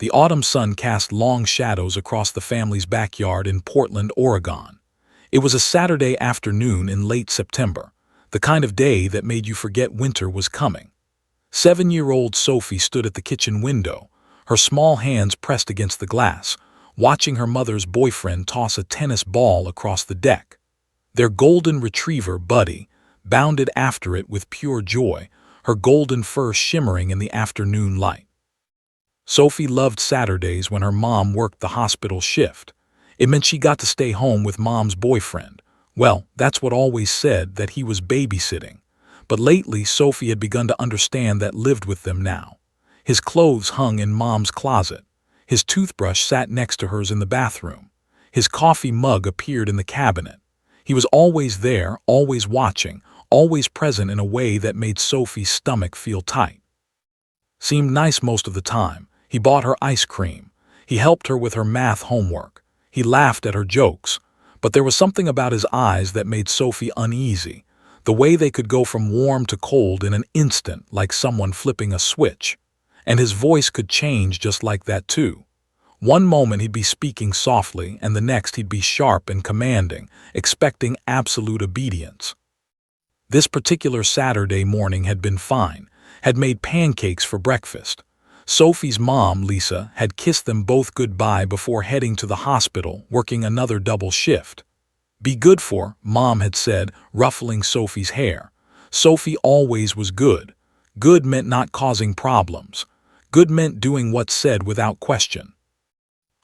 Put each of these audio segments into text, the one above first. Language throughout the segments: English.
The autumn sun cast long shadows across the family's backyard in Portland, Oregon. It was a Saturday afternoon in late September, the kind of day that made you forget winter was coming. 7-year-old Sophie stood at the kitchen window, her small hands pressed against the glass, watching her mother's boyfriend toss a tennis ball across the deck. Their golden retriever, Buddy, bounded after it with pure joy, her golden fur shimmering in the afternoon light. Sophie loved Saturdays when her mom worked the hospital shift. It meant she got to stay home with mom's boyfriend. Well, that's what always said that he was babysitting. But lately, Sophie had begun to understand that lived with them now. His clothes hung in mom's closet. His toothbrush sat next to hers in the bathroom. His coffee mug appeared in the cabinet. He was always there, always watching, always present in a way that made Sophie's stomach feel tight. Seemed nice most of the time. He bought her ice cream. He helped her with her math homework. He laughed at her jokes. But there was something about his eyes that made Sophie uneasy, the way they could go from warm to cold in an instant like someone flipping a switch. And his voice could change just like that too. One moment he'd be speaking softly, and the next he'd be sharp and commanding, expecting absolute obedience. This particular Saturday morning had been fine, had made pancakes for breakfast. Sophie's mom, Lisa, had kissed them both goodbye before heading to the hospital, working another double shift. "Be good for," Mom had said, ruffling Sophie's hair. Sophie always was good. Good meant not causing problems. Good meant doing what's said without question.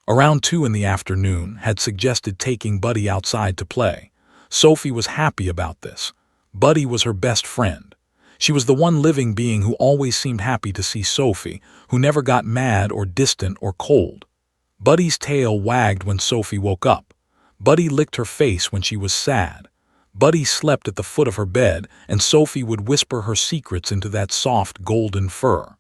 Around 2 in the afternoon, had suggested taking Buddy outside to play. Sophie was happy about this. Buddy was her best friend. She was the one living being who always seemed happy to see Sophie, who never got mad or distant or cold. Buddy's tail wagged when Sophie woke up. Buddy licked her face when she was sad. Buddy slept at the foot of her bed, and Sophie would whisper her secrets into that soft golden fur.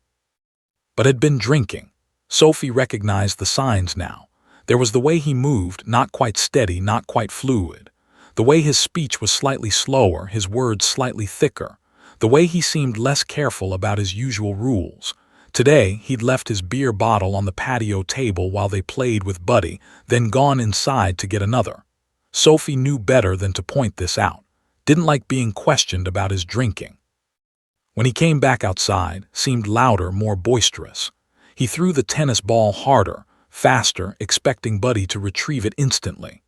But had been drinking. Sophie recognized the signs now. There was the way he moved, not quite steady, not quite fluid. The way his speech was slightly slower, his words slightly thicker. The way he seemed less careful about his usual rules. Today, he'd left his beer bottle on the patio table while they played with Buddy, then gone inside to get another. Sophie knew better than to point this out. Didn't like being questioned about his drinking. When he came back outside, seemed louder, more boisterous. He threw the tennis ball harder, faster, expecting Buddy to retrieve it instantly.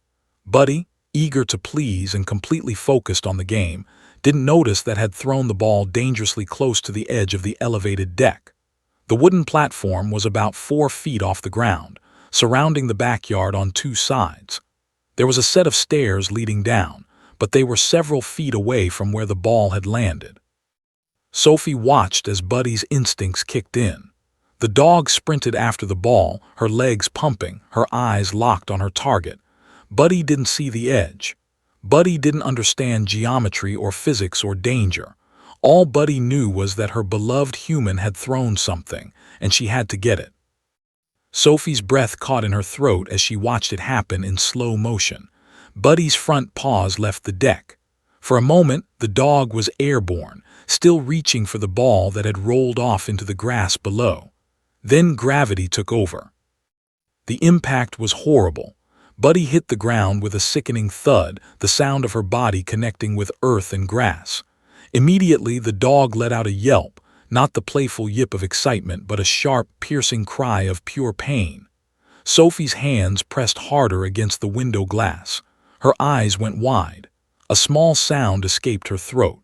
Buddy, eager to please and completely focused on the game, didn't notice that had thrown the ball dangerously close to the edge of the elevated deck. The wooden platform was about 4 feet off the ground, surrounding the backyard on 2 sides. There was a set of stairs leading down, but they were several feet away from where the ball had landed. Sophie watched as Buddy's instincts kicked in. The dog sprinted after the ball, her legs pumping, her eyes locked on her target. Buddy didn't see the edge. Buddy didn't understand geometry or physics or danger. All Buddy knew was that her beloved human had thrown something, and she had to get it. Sophie's breath caught in her throat as she watched it happen in slow motion. Buddy's front paws left the deck. For a moment, the dog was airborne, still reaching for the ball that had rolled off into the grass below. Then gravity took over. The impact was horrible. Buddy hit the ground with a sickening thud, the sound of her body connecting with earth and grass. Immediately, the dog let out a yelp, not the playful yip of excitement, but a sharp, piercing cry of pure pain. Sophie's hands pressed harder against the window glass. Her eyes went wide. A small sound escaped her throat.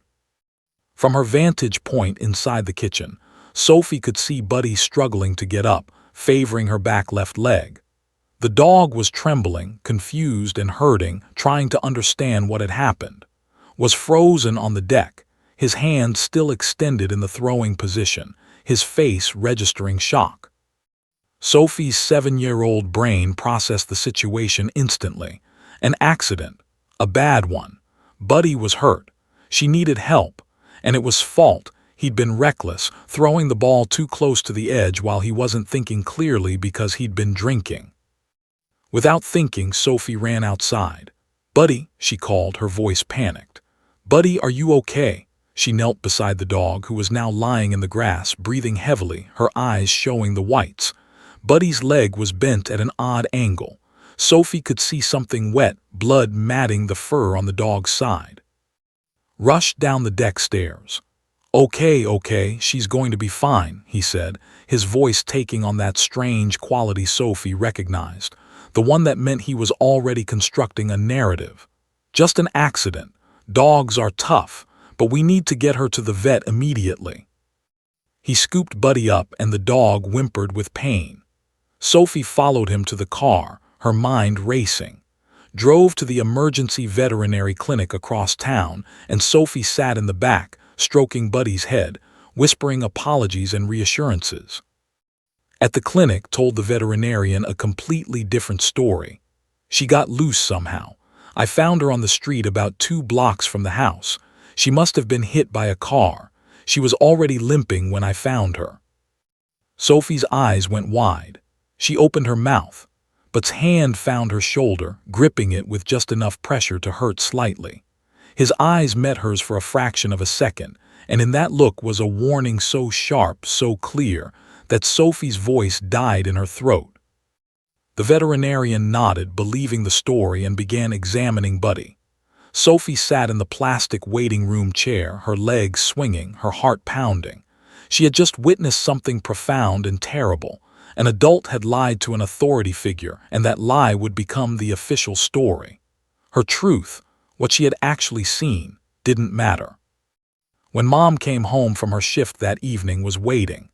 From her vantage point inside the kitchen, Sophie could see Buddy struggling to get up, favoring her back left leg. The dog was trembling, confused and hurting, trying to understand what had happened. Was frozen on the deck, his hands still extended in the throwing position, his face registering shock. Sophie's 7-year-old brain processed the situation instantly. An accident. A bad one. Buddy was hurt. She needed help. And it was fault. He'd been reckless, throwing the ball too close to the edge while he wasn't thinking clearly because he'd been drinking. Without thinking, Sophie ran outside. "Buddy," she called, her voice panicked. "Buddy, are you okay?" She knelt beside the dog, who was now lying in the grass, breathing heavily, her eyes showing the whites. Buddy's leg was bent at an odd angle. Sophie could see something wet, blood matting the fur on the dog's side. Rushed down the deck stairs. Okay, she's going to be fine, he said, his voice taking on that strange quality Sophie recognized, the one that meant he was already constructing a narrative. Just an accident. Dogs are tough, but we need to get her to the vet immediately. He scooped Buddy up and the dog whimpered with pain. Sophie followed him to the car, her mind racing. Drove to the emergency veterinary clinic across town, and Sophie sat in the back, stroking Buddy's head, whispering apologies and reassurances. At the clinic, told the veterinarian a completely different story. She got loose somehow. I found her on the street about 2 blocks from the house. She must have been hit by a car. She was already limping when I found her. Sophie's eyes went wide. She opened her mouth, but's hand found her shoulder, gripping it with just enough pressure to hurt slightly. His eyes met hers for a fraction of a second, and in that look was a warning so sharp, so clear, that Sophie's voice died in her throat. The veterinarian nodded, believing the story, and began examining Buddy. Sophie sat in the plastic waiting room chair, her legs swinging, her heart pounding. She had just witnessed something profound and terrible. An adult had lied to an authority figure, and that lie would become the official story. Her truth, what she had actually seen, didn't matter. When Mom came home from her shift that evening, was waiting.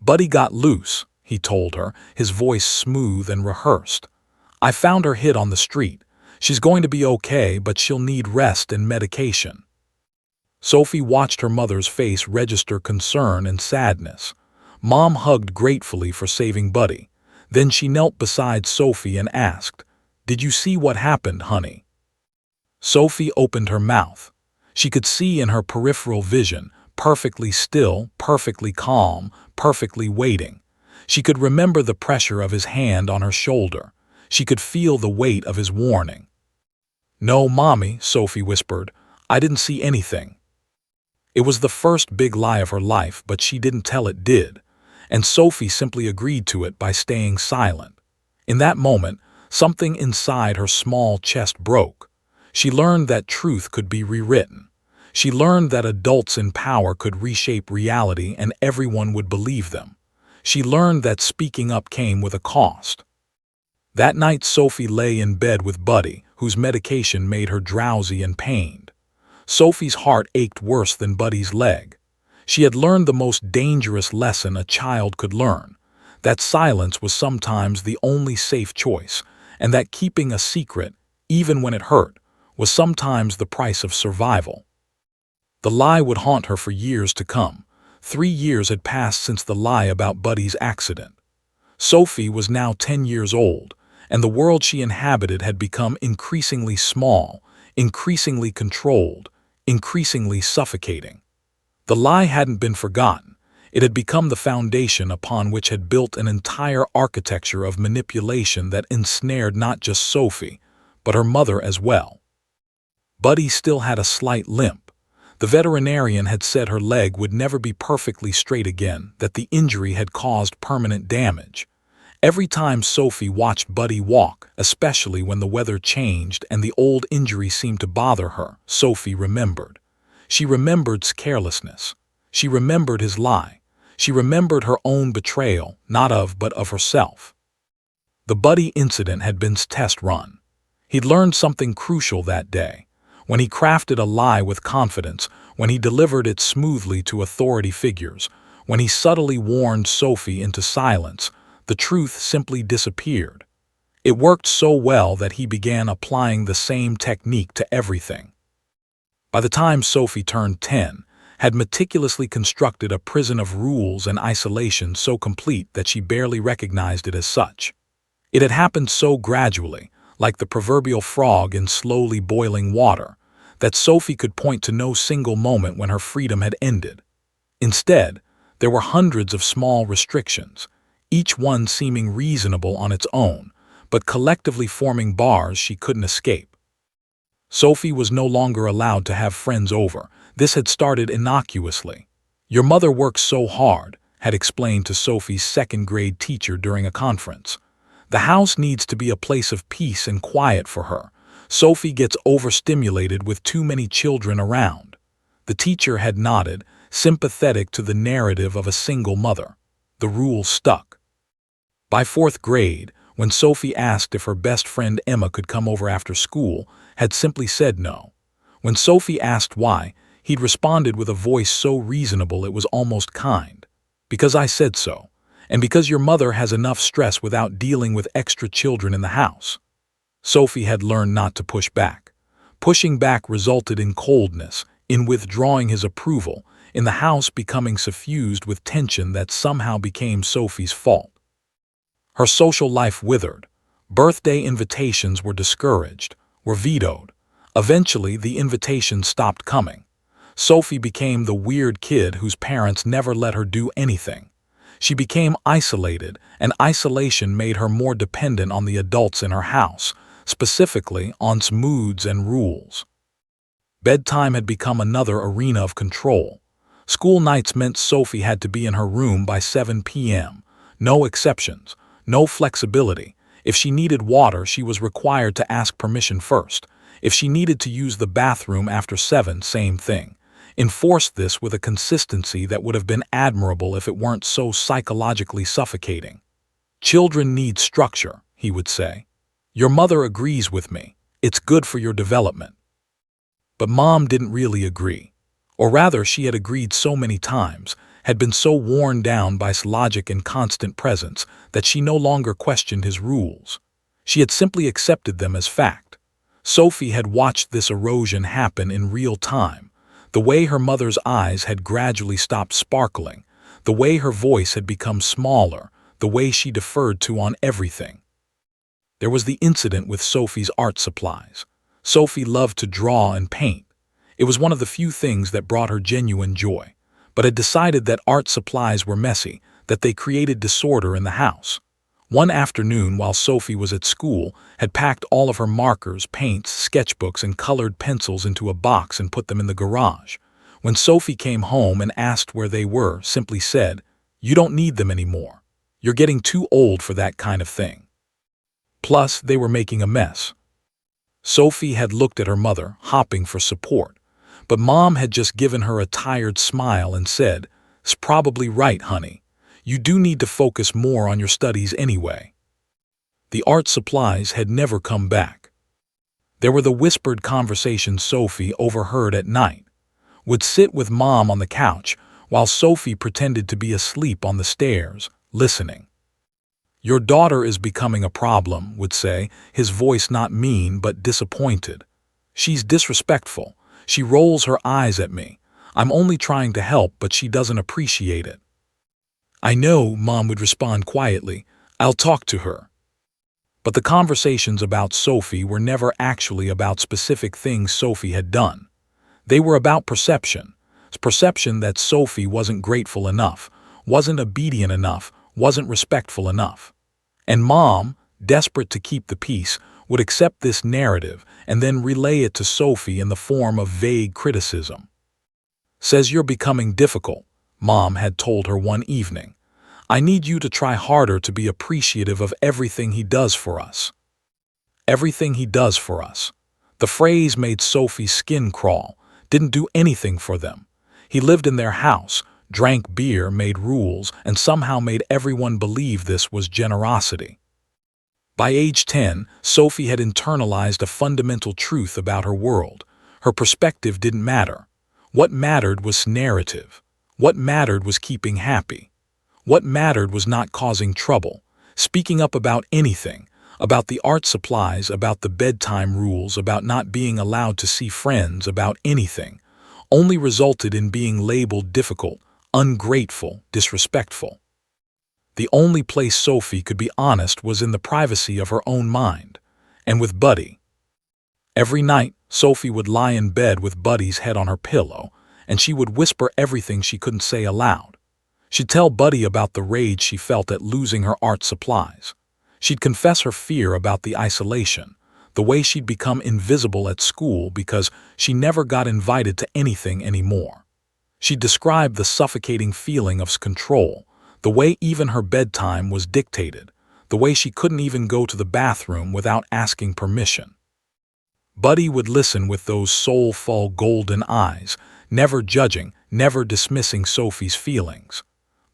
Buddy got loose, he told her, his voice smooth and rehearsed. I found her hit on the street. She's going to be okay, but she'll need rest and medication. Sophie watched her mother's face register concern and sadness. Mom hugged gratefully for saving Buddy. Then she knelt beside Sophie and asked, "Did you see what happened, honey?" Sophie opened her mouth. She could see in her peripheral vision, perfectly still, perfectly calm, perfectly waiting. She could remember the pressure of his hand on her shoulder. She could feel the weight of his warning. "No, Mommy," Sophie whispered. "I didn't see anything." It was the first big lie of her life, but she didn't tell it did. And Sophie simply agreed to it by staying silent. In that moment, something inside her small chest broke. She learned that truth could be rewritten. She learned that adults in power could reshape reality and everyone would believe them. She learned that speaking up came with a cost. That night, Sophie lay in bed with Buddy, whose medication made her drowsy and pained. Sophie's heart ached worse than Buddy's leg. She had learned the most dangerous lesson a child could learn, that silence was sometimes the only safe choice, and that keeping a secret, even when it hurt, was sometimes the price of survival. The lie would haunt her for years to come. 3 years had passed since the lie about Buddy's accident. Sophie was now 10 years old, and the world she inhabited had become increasingly small, increasingly controlled, increasingly suffocating. The lie hadn't been forgotten. It had become the foundation upon which had built an entire architecture of manipulation that ensnared not just Sophie, but her mother as well. Buddy still had a slight limp. The veterinarian had said her leg would never be perfectly straight again, that the injury had caused permanent damage. Every time Sophie watched Buddy walk, especially when the weather changed and the old injury seemed to bother her, Sophie remembered. She remembered carelessness. She remembered his lie. She remembered her own betrayal, not of but of herself. The Buddy incident had been his test run. He'd learned something crucial that day. When he crafted a lie with confidence, when he delivered it smoothly to authority figures, when he subtly warned Sophie into silence, the truth simply disappeared. It worked so well that he began applying the same technique to everything. By the time Sophie turned 10, had meticulously constructed a prison of rules and isolation so complete that she barely recognized it as such. It had happened so gradually, like the proverbial frog in slowly boiling water, that Sophie could point to no single moment when her freedom had ended. Instead, there were hundreds of small restrictions, each one seeming reasonable on its own, but collectively forming bars she couldn't escape. Sophie was no longer allowed to have friends over. This had started innocuously. "Your mother works so hard. had explained to Sophie's second-grade teacher during a conference. The house needs to be a place of peace and quiet for her. Sophie gets overstimulated with too many children around. The teacher had nodded, sympathetic to the narrative of a single mother. The rule stuck. By fourth grade, when Sophie asked if her best friend Emma could come over after school, had simply said no. When Sophie asked why, he'd responded with a voice so reasonable it was almost kind. "Because I said so, and because your mother has enough stress without dealing with extra children in the house." Sophie had learned not to push back. Pushing back resulted in coldness, in withdrawing his approval, in the house becoming suffused with tension that somehow became Sophie's fault. Her social life withered. Birthday invitations were discouraged, were vetoed. Eventually, the invitations stopped coming. Sophie became the weird kid whose parents never let her do anything. She became isolated, and isolation made her more dependent on the adults in her house, specifically on moods and rules. Bedtime had become another arena of control. School nights meant Sophie had to be in her room by 7 p.m. No exceptions, no flexibility. If she needed water, she was required to ask permission first. If she needed to use the bathroom after 7, same thing. Enforced this with a consistency that would have been admirable if it weren't so psychologically suffocating. "Children need structure," he would say. "Your mother agrees with me. It's good for your development." But Mom didn't really agree. Or rather, she had agreed so many times, had been so worn down by his logic and constant presence, that she no longer questioned his rules. She had simply accepted them as fact. Sophie had watched this erosion happen in real time. The way her mother's eyes had gradually stopped sparkling, the way her voice had become smaller, the way she deferred to on everything. There was the incident with Sophie's art supplies. Sophie loved to draw and paint. It was one of the few things that brought her genuine joy, but had decided that art supplies were messy, that they created disorder in the house. One afternoon, while Sophie was at school, had packed all of her markers, paints, sketchbooks, and colored pencils into a box and put them in the garage. When Sophie came home and asked where they were, simply said, "You don't need them anymore. You're getting too old for that kind of thing." Plus, they were making a mess. Sophie had looked at her mother, hoping for support, but Mom had just given her a tired smile and said, "'S probably right, honey. You do need to focus more on your studies anyway." The art supplies had never come back. There were the whispered conversations Sophie overheard at night. Would sit with Mom on the couch, while Sophie pretended to be asleep on the stairs, listening. "Your daughter is becoming a problem," would say, his voice not mean but disappointed. "She's disrespectful. She rolls her eyes at me. I'm only trying to help, but she doesn't appreciate it." "I know," Mom would respond quietly. "I'll talk to her." But the conversations about Sophie were never actually about specific things Sophie had done. They were about perception. Perception that Sophie wasn't grateful enough, wasn't obedient enough, wasn't respectful enough. And Mom, desperate to keep the peace, would accept this narrative and then relay it to Sophie in the form of vague criticism. "Says you're becoming difficult," Mom had told her one evening. "I need you to try harder to be appreciative of everything he does for us." Everything he does for us. The phrase made Sophie's skin crawl, didn't do anything for them. He lived in their house, drank beer, made rules, and somehow made everyone believe this was generosity. By age 10, Sophie had internalized a fundamental truth about her world. Her perspective didn't matter. What mattered was narrative. What mattered was keeping happy. What mattered was not causing trouble, speaking up about anything, about the art supplies, about the bedtime rules, about not being allowed to see friends, about anything, only resulted in being labeled difficult, ungrateful, disrespectful. The only place Sophie could be honest was in the privacy of her own mind, and with Buddy. Every night, Sophie would lie in bed with Buddy's head on her pillow, and she would whisper everything she couldn't say aloud. She'd tell Buddy about the rage she felt at losing her art supplies. She'd confess her fear about the isolation, the way she'd become invisible at school because she never got invited to anything anymore. She'd describe the suffocating feeling of control, The way even her bedtime was dictated, the way she couldn't even go to the bathroom without asking permission. Buddy would listen with those soulful golden eyes, never judging, never dismissing Sophie's feelings.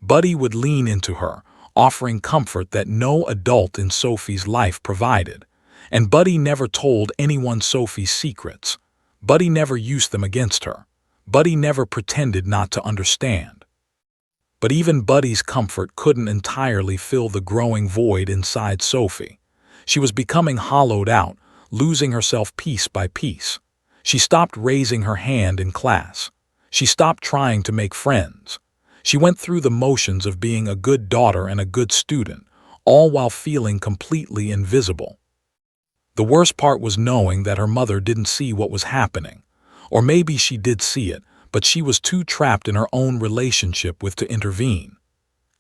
Buddy would lean into her, offering comfort that no adult in Sophie's life provided. And Buddy never told anyone Sophie's secrets. Buddy never used them against her. Buddy never pretended not to understand. But even Buddy's comfort couldn't entirely fill the growing void inside Sophie. She was becoming hollowed out, losing herself piece by piece. She stopped raising her hand in class. She stopped trying to make friends. She went through the motions of being a good daughter and a good student, all while feeling completely invisible. The worst part was knowing that her mother didn't see what was happening. Or maybe she did see it, but she was too trapped in her own relationship with to intervene.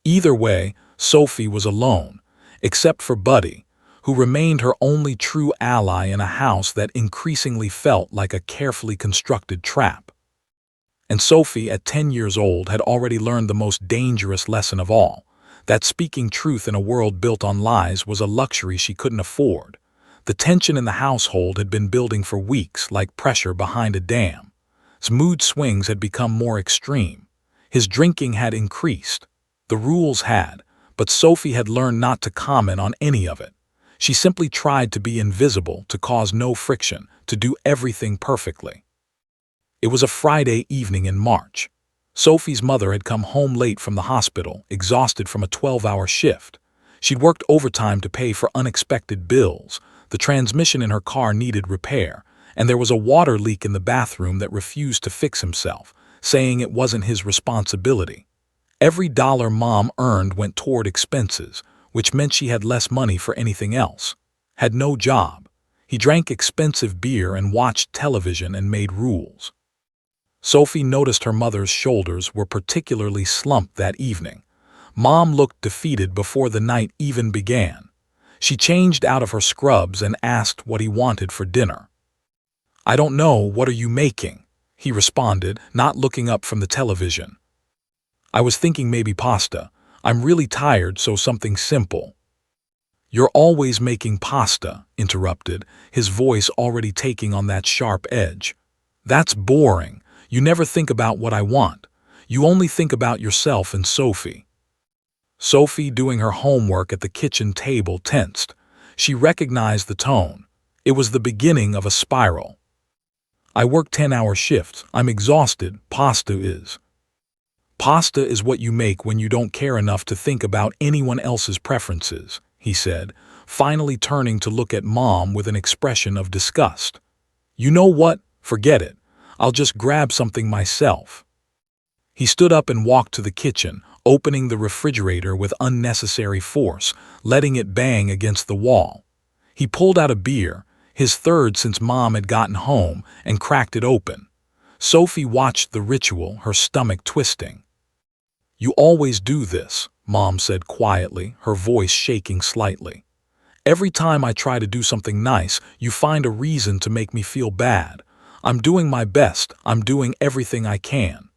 Either way, Sophie was alone, except for Buddy, who remained her only true ally in a house that increasingly felt like a carefully constructed trap. And Sophie, at 10 years old, had already learned the most dangerous lesson of all, that speaking truth in a world built on lies was a luxury she couldn't afford. The tension in the household had been building for weeks like pressure behind a dam. His mood swings had become more extreme. His drinking had increased. The rules had, but Sophie had learned not to comment on any of it. She simply tried to be invisible, to cause no friction, to do everything perfectly. It was a Friday evening in March. Sophie's mother had come home late from the hospital, exhausted from a 12-hour shift. She'd worked overtime to pay for unexpected bills. The transmission in her car needed repair, and there was a water leak in the bathroom that refused to fix himself, saying it wasn't his responsibility. Every dollar Mom earned went toward expenses, which meant she had less money for anything else. Had no job. He drank expensive beer and watched television and made rules. Sophie noticed her mother's shoulders were particularly slumped that evening. Mom looked defeated before the night even began. She changed out of her scrubs and asked what he wanted for dinner. "I don't know, what are you making?" he responded, not looking up from the television. "I was thinking maybe pasta. I'm really tired, so something simple." "You're always making pasta," interrupted, his voice already taking on that sharp edge. "That's boring. You never think about what I want. You only think about yourself and Sophie." Sophie, doing her homework at the kitchen table, tensed. She recognized the tone. It was the beginning of a spiral. "I work 10-hour shifts. I'm exhausted. Pasta is." "Pasta is what you make when you don't care enough to think about anyone else's preferences," he said, finally turning to look at Mom with an expression of disgust. "You know what? Forget it. I'll just grab something myself." He stood up and walked to the kitchen, opening the refrigerator with unnecessary force, letting it bang against the wall. He pulled out a beer, his third since Mom had gotten home, and cracked it open. Sophie watched the ritual, her stomach twisting. "You always do this," Mom said quietly, her voice shaking slightly. "Every time I try to do something nice, you find a reason to make me feel bad. I'm doing my best. I'm doing everything I can."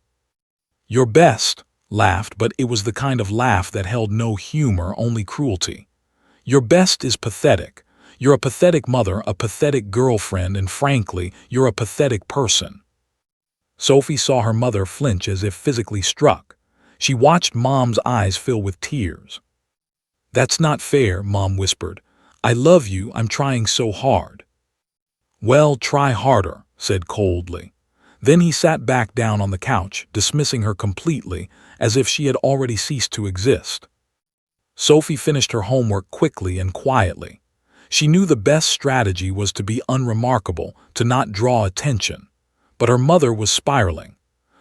"Your best," laughed, but it was the kind of laugh that held no humor, only cruelty. "Your best is pathetic. You're a pathetic mother, a pathetic girlfriend, and frankly, you're a pathetic person." Sophie saw her mother flinch as if physically struck. She watched Mom's eyes fill with tears. "That's not fair," Mom whispered. "I love you. I'm trying so hard." "Well, try harder," said coldly. Then he sat back down on the couch, dismissing her completely, as if she had already ceased to exist. Sophie finished her homework quickly and quietly. She knew the best strategy was to be unremarkable, to not draw attention. But her mother was spiraling.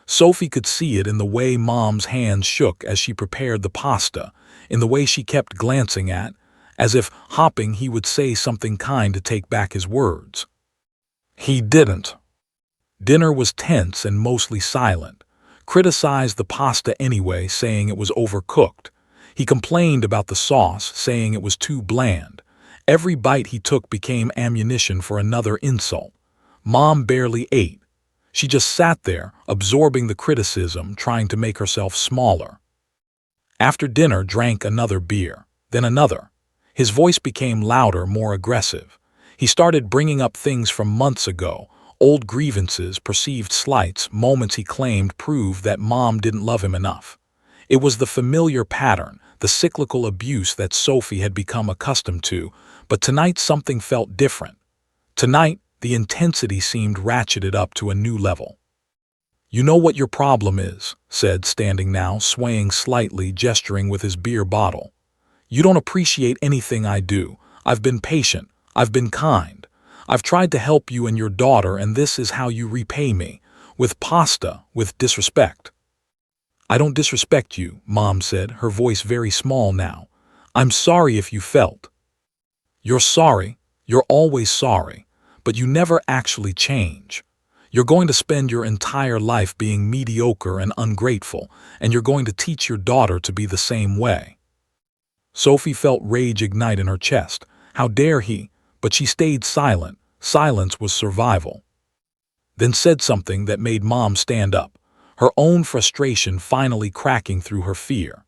Sophie could see it in the way Mom's hands shook as she prepared the pasta, in the way she kept glancing at, as if hoping he would say something kind to take back his words. He didn't. Dinner was tense and mostly silent. Criticized the pasta anyway, saying it was overcooked. He complained about the sauce, saying it was too bland. Every bite he took became ammunition for another insult. Mom barely ate. She just sat there, absorbing the criticism, trying to make herself smaller. After dinner, drank another beer, then another. His voice became louder, more aggressive. He started bringing up things from months ago, old grievances, perceived slights, moments he claimed proved that Mom didn't love him enough. It was the familiar pattern, the cyclical abuse that Sophie had become accustomed to, but tonight something felt different. Tonight, the intensity seemed ratcheted up to a new level. "You know what your problem is," said, standing now, swaying slightly, gesturing with his beer bottle. "You don't appreciate anything I do. I've been patient. I've been kind. I've tried to help you and your daughter, and this is how you repay me. With pasta, with disrespect." "I don't disrespect you," Mom said, her voice very small now. "I'm sorry if you felt." "You're sorry. You're always sorry. But you never actually change. You're going to spend your entire life being mediocre and ungrateful, and you're going to teach your daughter to be the same way." Sophie felt rage ignite in her chest. How dare he? But she stayed silent. Silence was survival. Then said something that made Mom stand up, her own frustration finally cracking through her fear.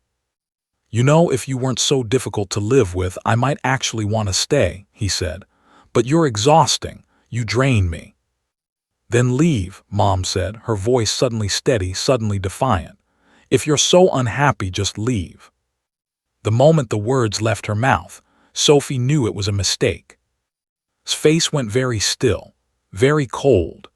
"You know, if you weren't so difficult to live with, I might actually want to stay," he said. "But you're exhausting. You drain me." "Then leave," Mom said, her voice suddenly steady, suddenly defiant. "If you're so unhappy, just leave." The moment the words left her mouth, Sophie knew it was a mistake. His face went very still, very cold.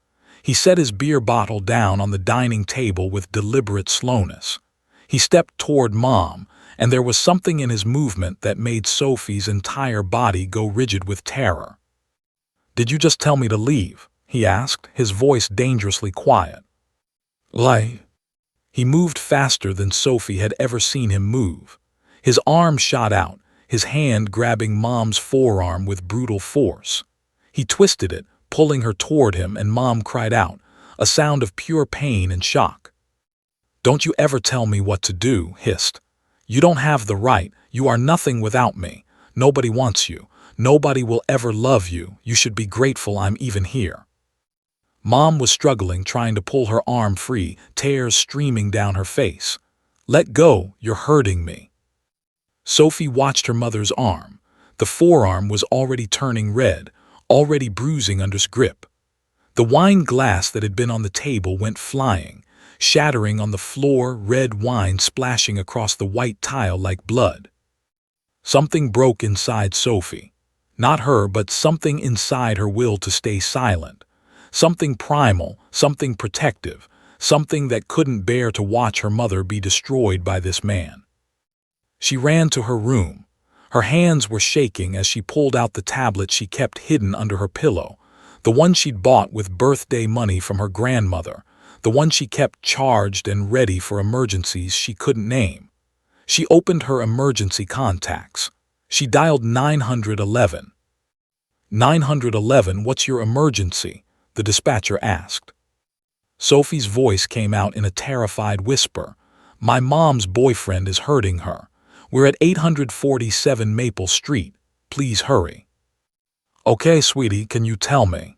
He set his beer bottle down on the dining table with deliberate slowness. He stepped toward Mom, and there was something in his movement that made Sophie's entire body go rigid with terror. "Did you just tell me to leave?" he asked, his voice dangerously quiet. "Lie." He moved faster than Sophie had ever seen him move. His arm shot out, his hand grabbing Mom's forearm with brutal force. He twisted it, pulling her toward him, and Mom cried out, a sound of pure pain and shock. "Don't you ever tell me what to do," hissed. "You don't have the right. You are nothing without me. Nobody wants you. Nobody will ever love you. You should be grateful I'm even here." Mom was struggling, trying to pull her arm free, tears streaming down her face. "Let go, you're hurting me." Sophie watched her mother's arm. The forearm was already turning red, already bruising under his grip. The wine glass that had been on the table went flying, shattering on the floor, red wine splashing across the white tile like blood. Something broke inside Sophie. Not her, but something inside her will to stay silent. Something primal, something protective, something that couldn't bear to watch her mother be destroyed by this man. She ran to her room. Her hands were shaking as she pulled out the tablet she kept hidden under her pillow, the one she'd bought with birthday money from her grandmother, the one she kept charged and ready for emergencies she couldn't name. She opened her emergency contacts. She dialed 911. 911, what's your emergency? The dispatcher asked. Sophie's voice came out in a terrified whisper. "My mom's boyfriend is hurting her. We're at 847 Maple Street. Please hurry." "Okay, sweetie, can you tell me?"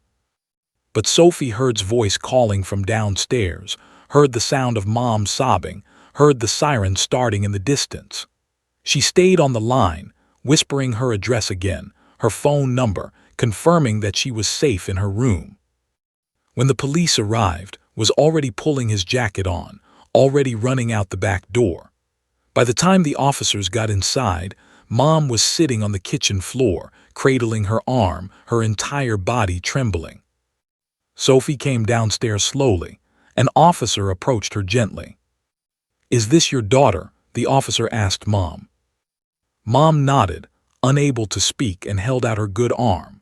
But Sophie heard's voice calling from downstairs, heard the sound of Mom sobbing, heard the siren starting in the distance. She stayed on the line, whispering her address again, her phone number, confirming that she was safe in her room. When the police arrived, was already pulling his jacket on, already running out the back door. By the time the officers got inside, Mom was sitting on the kitchen floor, cradling her arm, her entire body trembling. Sophie came downstairs slowly. An officer approached her gently. "Is this your daughter?" the officer asked Mom. Mom nodded, unable to speak, and held out her good arm.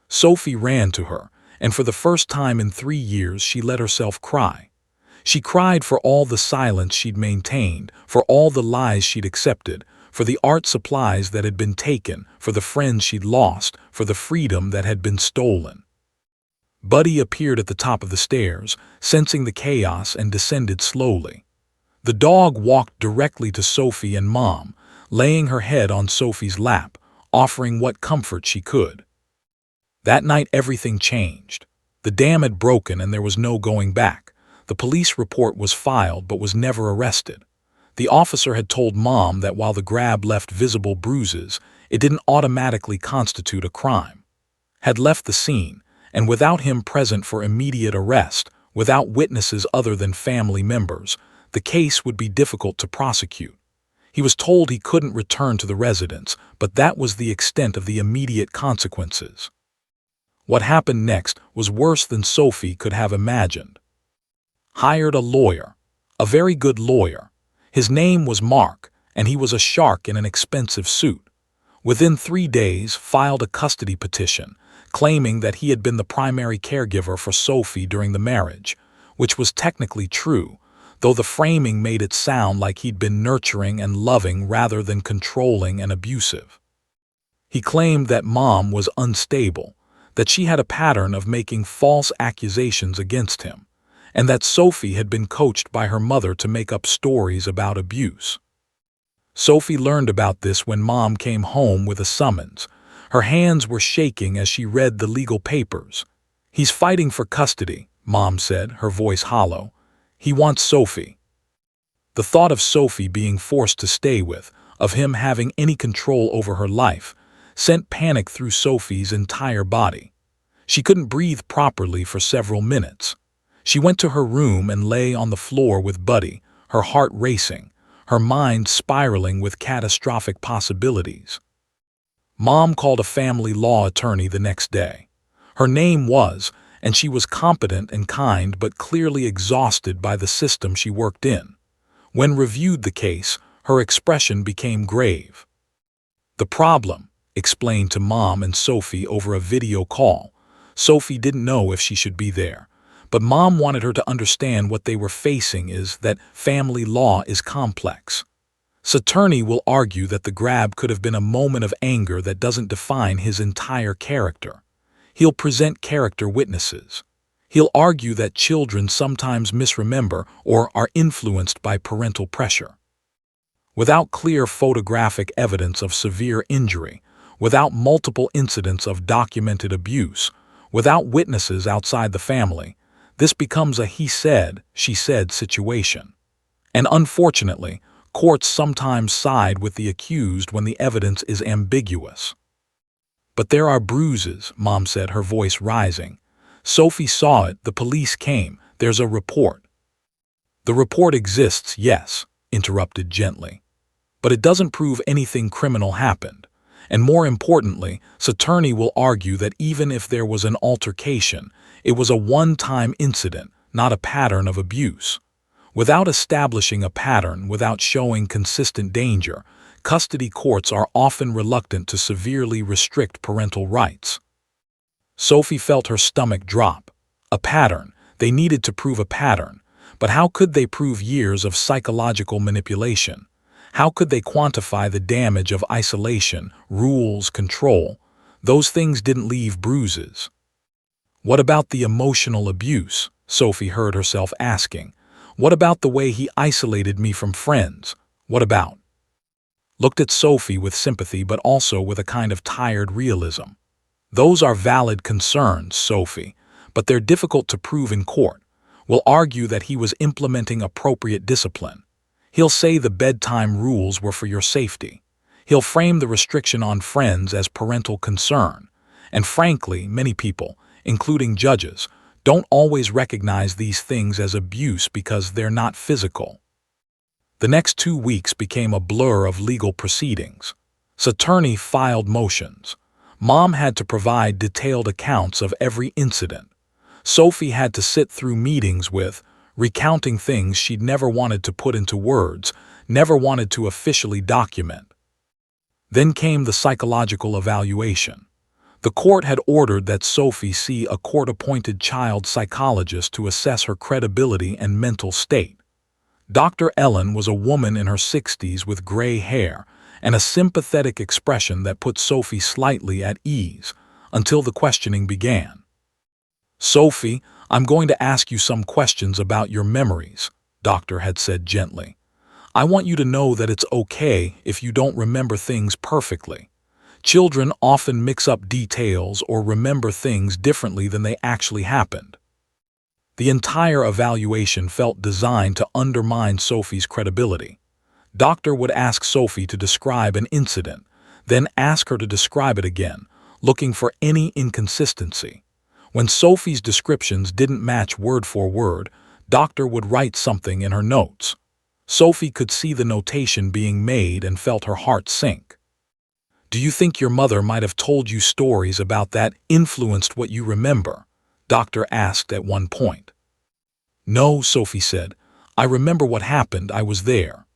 Sophie ran to her, and for the first time in 3 years she let herself cry. She cried for all the silence she'd maintained, for all the lies she'd accepted, for the art supplies that had been taken, for the friends she'd lost, for the freedom that had been stolen. Buddy appeared at the top of the stairs, sensing the chaos, and descended slowly. The dog walked directly to Sophie and Mom, laying her head on Sophie's lap, offering what comfort she could. That night everything changed. The dam had broken and there was no going back. The police report was filed but was never arrested. The officer had told Mom that while the grab left visible bruises, it didn't automatically constitute a crime. Had left the scene, and without him present for immediate arrest, without witnesses other than family members, the case would be difficult to prosecute. He was told he couldn't return to the residence, but that was the extent of the immediate consequences. What happened next was worse than Sophie could have imagined. Hired a lawyer, a very good lawyer. His name was Mark, and he was a shark in an expensive suit. Within 3 days, filed a custody petition, claiming that he had been the primary caregiver for Sophie during the marriage, which was technically true, though the framing made it sound like he'd been nurturing and loving rather than controlling and abusive. He claimed that Mom was unstable, that she had a pattern of making false accusations against him, and that Sophie had been coached by her mother to make up stories about abuse. Sophie learned about this when Mom came home with a summons. Her hands were shaking as she read the legal papers. "He's fighting for custody," Mom said, her voice hollow. "He wants Sophie." The thought of Sophie being forced to stay with, of him having any control over her life, sent panic through Sophie's entire body. She couldn't breathe properly for several minutes. She went to her room and lay on the floor with Buddy, her heart racing, her mind spiraling with catastrophic possibilities. Mom called a family law attorney the next day. Her name was, and she was competent and kind but clearly exhausted by the system she worked in. When reviewed the case, her expression became grave. "The problem," explained to Mom and Sophie over a video call. Sophie didn't know if she should be there, but Mom wanted her to understand what they were facing is that family law is complex. Attorney will argue that the grab could have been a moment of anger that doesn't define his entire character. He'll present character witnesses. He'll argue that children sometimes misremember or are influenced by parental pressure. Without clear photographic evidence of severe injury, without multiple incidents of documented abuse, without witnesses outside the family, this becomes a he said, she said situation. And unfortunately, courts sometimes side with the accused when the evidence is ambiguous. "But there are bruises," Mom said, her voice rising. "Sophie saw it, the police came, there's a report." "The report exists, yes," interrupted gently. "But it doesn't prove anything criminal happened. And more importantly, attorney will argue that even if there was an altercation, it was a one-time incident, not a pattern of abuse. Without establishing a pattern, without showing consistent danger, custody courts are often reluctant to severely restrict parental rights." Sophie felt her stomach drop. A pattern. They needed to prove a pattern. But how could they prove years of psychological manipulation? How could they quantify the damage of isolation, rules, control? Those things didn't leave bruises. "What about the emotional abuse?" Sophie heard herself asking. "What about the way he isolated me from friends? What about?" Looked at Sophie with sympathy but also with a kind of tired realism. "Those are valid concerns, Sophie, but they're difficult to prove in court. We'll argue that he was implementing appropriate discipline. He'll say the bedtime rules were for your safety. He'll frame the restriction on friends as parental concern. And frankly, many people, including judges, don't always recognize these things as abuse because they're not physical." The next 2 weeks became a blur of legal proceedings. Attorney filed motions. Mom had to provide detailed accounts of every incident. Sophie had to sit through meetings with, recounting things she'd never wanted to put into words, never wanted to officially document. Then came the psychological evaluation. The court had ordered that Sophie see a court-appointed child psychologist to assess her credibility and mental state. Dr. Ellen was a woman in her 60s with gray hair and a sympathetic expression that put Sophie slightly at ease, until the questioning began. "Sophie, I'm going to ask you some questions about your memories," Doctor had said gently. "I want you to know that it's okay if you don't remember things perfectly. Children often mix up details or remember things differently than they actually happened." The entire evaluation felt designed to undermine Sophie's credibility. Doctor would ask Sophie to describe an incident, then ask her to describe it again, looking for any inconsistency. When Sophie's descriptions didn't match word for word, Doctor would write something in her notes. Sophie could see the notation being made and felt her heart sink. "Do you think your mother might have told you stories about that influenced what you remember?" Doctor asked at one point. "No," Sophie said. "I remember what happened, I was there."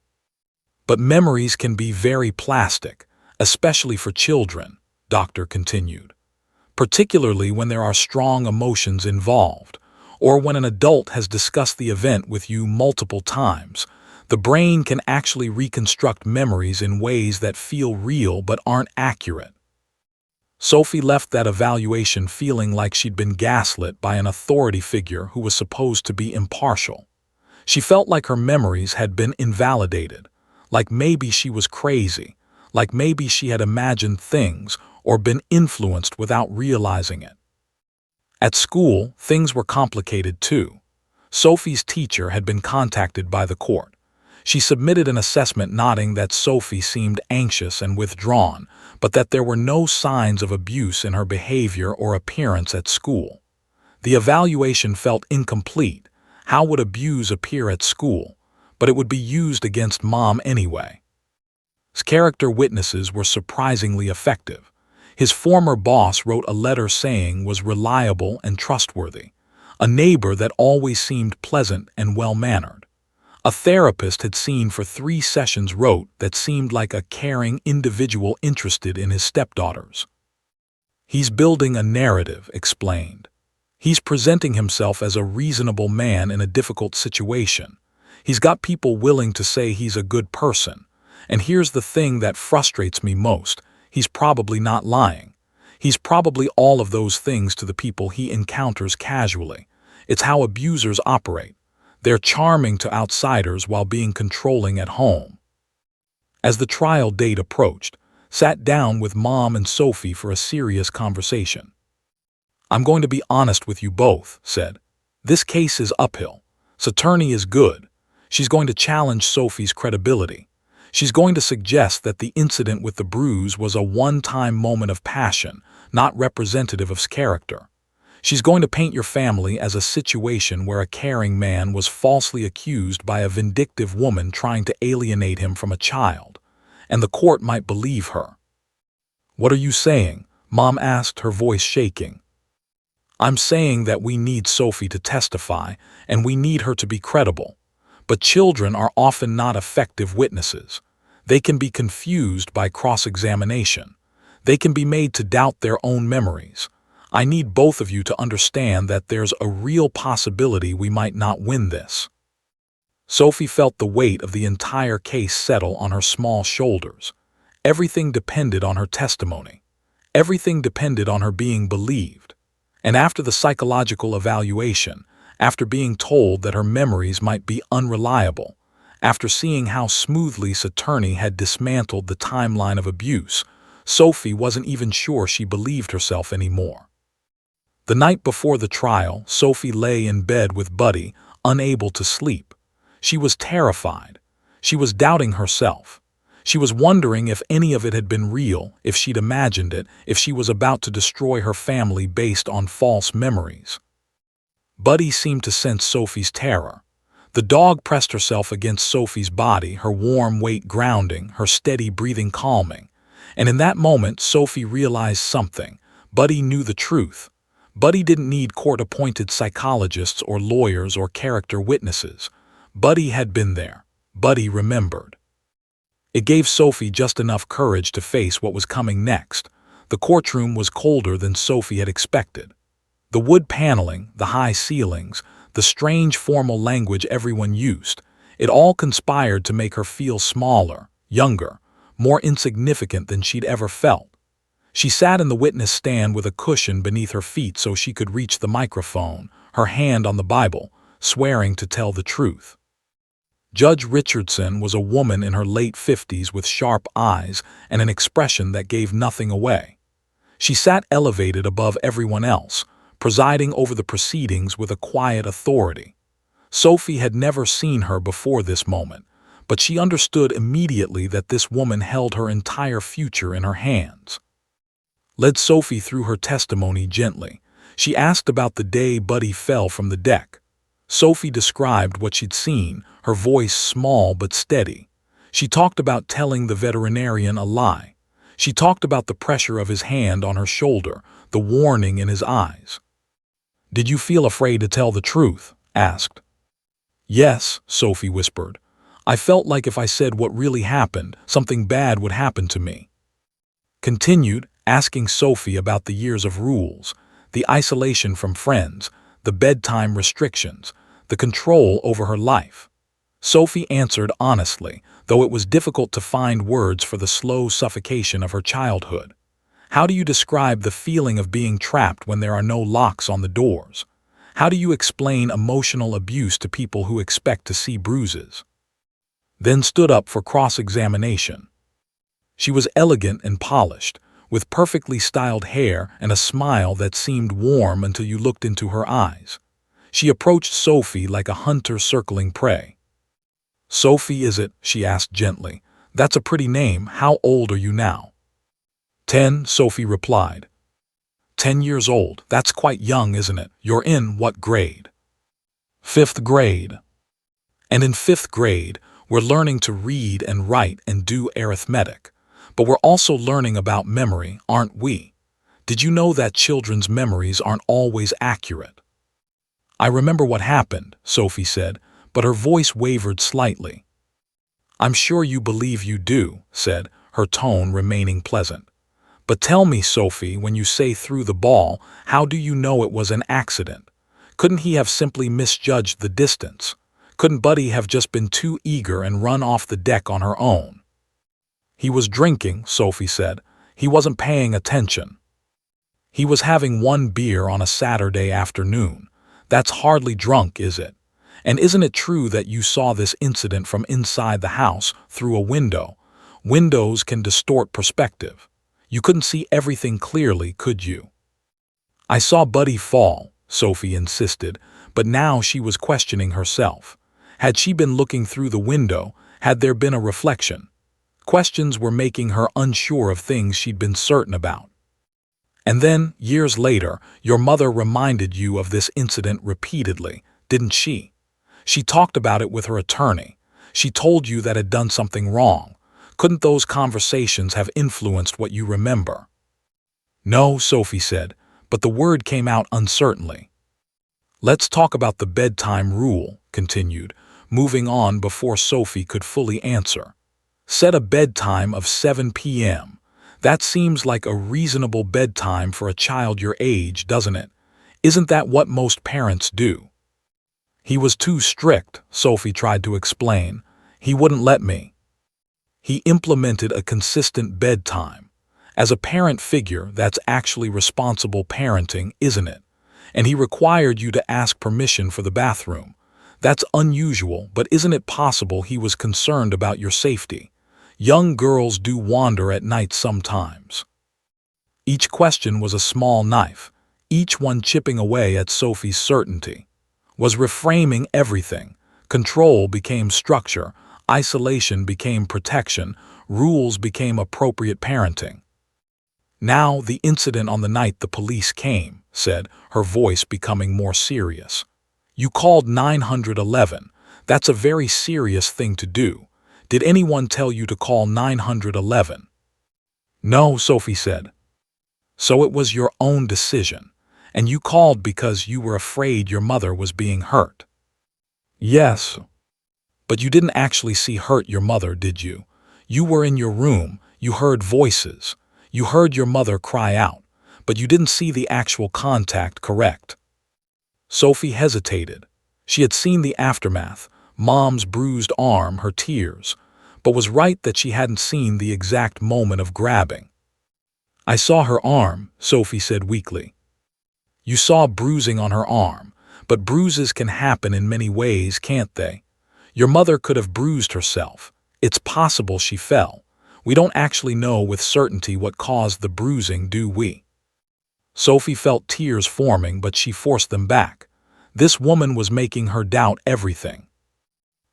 "But memories can be very plastic, especially for children," Doctor continued. "Particularly when there are strong emotions involved, or when an adult has discussed the event with you multiple times. The brain can actually reconstruct memories in ways that feel real but aren't accurate." Sophie left that evaluation feeling like she'd been gaslit by an authority figure who was supposed to be impartial. She felt like her memories had been invalidated, like maybe she was crazy, like maybe she had imagined things or been influenced without realizing it. At school, things were complicated too. Sophie's teacher had been contacted by the court. She submitted an assessment noting that Sophie seemed anxious and withdrawn, but that there were no signs of abuse in her behavior or appearance at school. The evaluation felt incomplete. How would abuse appear at school? But it would be used against Mom anyway. His character witnesses were surprisingly effective. His former boss wrote a letter saying was reliable and trustworthy. A neighbor that always seemed pleasant and well-mannered. A therapist had seen for 3 sessions wrote that seemed like a caring individual interested in his stepdaughters. "He's building a narrative," explained. "He's presenting himself as a reasonable man in a difficult situation. He's got people willing to say he's a good person. And here's the thing that frustrates me most. He's probably not lying. He's probably all of those things to the people he encounters casually. It's how abusers operate. They're charming to outsiders while being controlling at home." As the trial date approached, sat down with Mom and Sophie for a serious conversation. "I'm going to be honest with you both," said. "This case is uphill. Attorney is good. She's going to challenge Sophie's credibility. She's going to suggest that the incident with the bruise was a one-time moment of passion, not representative of character. She's going to paint your family as a situation where a caring man was falsely accused by a vindictive woman trying to alienate him from a child, and the court might believe her." "What are you saying?" Mom asked, her voice shaking. "I'm saying that we need Sophie to testify, and we need her to be credible. But children are often not effective witnesses. They can be confused by cross-examination. They can be made to doubt their own memories. I need both of you to understand that there's a real possibility we might not win this." Sophie felt the weight of the entire case settle on her small shoulders. Everything depended on her testimony. Everything depended on her being believed. And after the psychological evaluation, after being told that her memories might be unreliable, after seeing how smoothly Attorney had dismantled the timeline of abuse, Sophie wasn't even sure she believed herself anymore. The night before the trial, Sophie lay in bed with Buddy, unable to sleep. She was terrified. She was doubting herself. She was wondering if any of it had been real, if she'd imagined it, if she was about to destroy her family based on false memories. Buddy seemed to sense Sophie's terror. The dog pressed herself against Sophie's body, her warm weight grounding, her steady breathing calming. And in that moment, Sophie realized something. Buddy knew the truth. Buddy didn't need court-appointed psychologists or lawyers or character witnesses. Buddy had been there. Buddy remembered. It gave Sophie just enough courage to face what was coming next. The courtroom was colder than Sophie had expected. The wood paneling, the high ceilings, the strange formal language everyone used, it all conspired to make her feel smaller, younger, more insignificant than she'd ever felt. She sat in the witness stand with a cushion beneath her feet so she could reach the microphone, her hand on the Bible, swearing to tell the truth. Judge Richardson was a woman in her late 50s with sharp eyes and an expression that gave nothing away. She sat elevated above everyone else, presiding over the proceedings with a quiet authority. Sophie had never seen her before this moment, but she understood immediately that this woman held her entire future in her hands. Led Sophie through her testimony gently. She asked about the day Buddy fell from the deck. Sophie described what she'd seen, her voice small but steady. She talked about telling the veterinarian a lie. She talked about the pressure of his hand on her shoulder, the warning in his eyes. "Did you feel afraid to tell the truth?" asked. "Yes," Sophie whispered. "I felt like if I said what really happened, something bad would happen to me." Continued, asking Sophie about the years of rules, the isolation from friends, the bedtime restrictions, the control over her life. Sophie answered honestly, though it was difficult to find words for the slow suffocation of her childhood. How do you describe the feeling of being trapped when there are no locks on the doors? How do you explain emotional abuse to people who expect to see bruises? Then stood up for cross-examination. She was elegant and polished, with perfectly styled hair and a smile that seemed warm until you looked into her eyes. She approached Sophie like a hunter circling prey. "Sophie, is it?" she asked gently. "That's a pretty name. How old are you now?" 10, Sophie replied. 10 years old. That's quite young, isn't it? You're in what grade? 5th grade. And in 5th grade, we're learning to read and write and do arithmetic. But we're also learning about memory, aren't we? Did you know that children's memories aren't always accurate? "I remember what happened," Sophie said, but her voice wavered slightly. "I'm sure you believe you do," said, her tone remaining pleasant. "But tell me, Sophie, when you say threw the ball, how do you know it was an accident? Couldn't he have simply misjudged the distance? Couldn't Buddy have just been too eager and run off the deck on her own?" "He was drinking," Sophie said. "He wasn't paying attention. He was having one beer on a Saturday afternoon. That's hardly drunk, is it? And isn't it true that you saw this incident from inside the house, through a window? Windows can distort perspective. You couldn't see everything clearly, could you?" "I saw Buddy fall," Sophie insisted, but now she was questioning herself. Had she been looking through the window? Had there been a reflection? Questions were making her unsure of things she'd been certain about. "And then, years later, your mother reminded you of this incident repeatedly, didn't she? She talked about it with her attorney. She told you that had done something wrong. Couldn't those conversations have influenced what you remember?" "No," Sophie said, but the word came out uncertainly. "Let's talk about the bedtime rule," continued, moving on before Sophie could fully answer. "Set a bedtime of 7 p.m. That seems like a reasonable bedtime for a child your age, doesn't it? Isn't that what most parents do?" "He was too strict," Sophie tried to explain. "He wouldn't let me." "He implemented a consistent bedtime. As a parent figure, that's actually responsible parenting, isn't it? And he required you to ask permission for the bathroom. That's unusual, but isn't it possible he was concerned about your safety? Young girls do wander at night sometimes." Each question was a small knife, each one chipping away at Sophie's certainty. Was reframing everything. Control became structure, isolation became protection, rules became appropriate parenting. "Now, the incident on the night the police came," said, her voice becoming more serious. "You called 911. That's a very serious thing to do. Did anyone tell you to call 911? "No," Sophie said. "So it was your own decision, and you called because you were afraid your mother was being hurt?" "Yes." "But you didn't actually see hurt your mother, did you? You were in your room, you heard voices. You heard your mother cry out, but you didn't see the actual contact, correct?" Sophie hesitated. She had seen the aftermath, Mom's bruised arm, her tears, but was right that she hadn't seen the exact moment of grabbing. "I saw her arm," Sophie said weakly. "You saw bruising on her arm, but bruises can happen in many ways, can't they? Your mother could have bruised herself. It's possible she fell. We don't actually know with certainty what caused the bruising, do we?" Sophie felt tears forming, but she forced them back. This woman was making her doubt everything.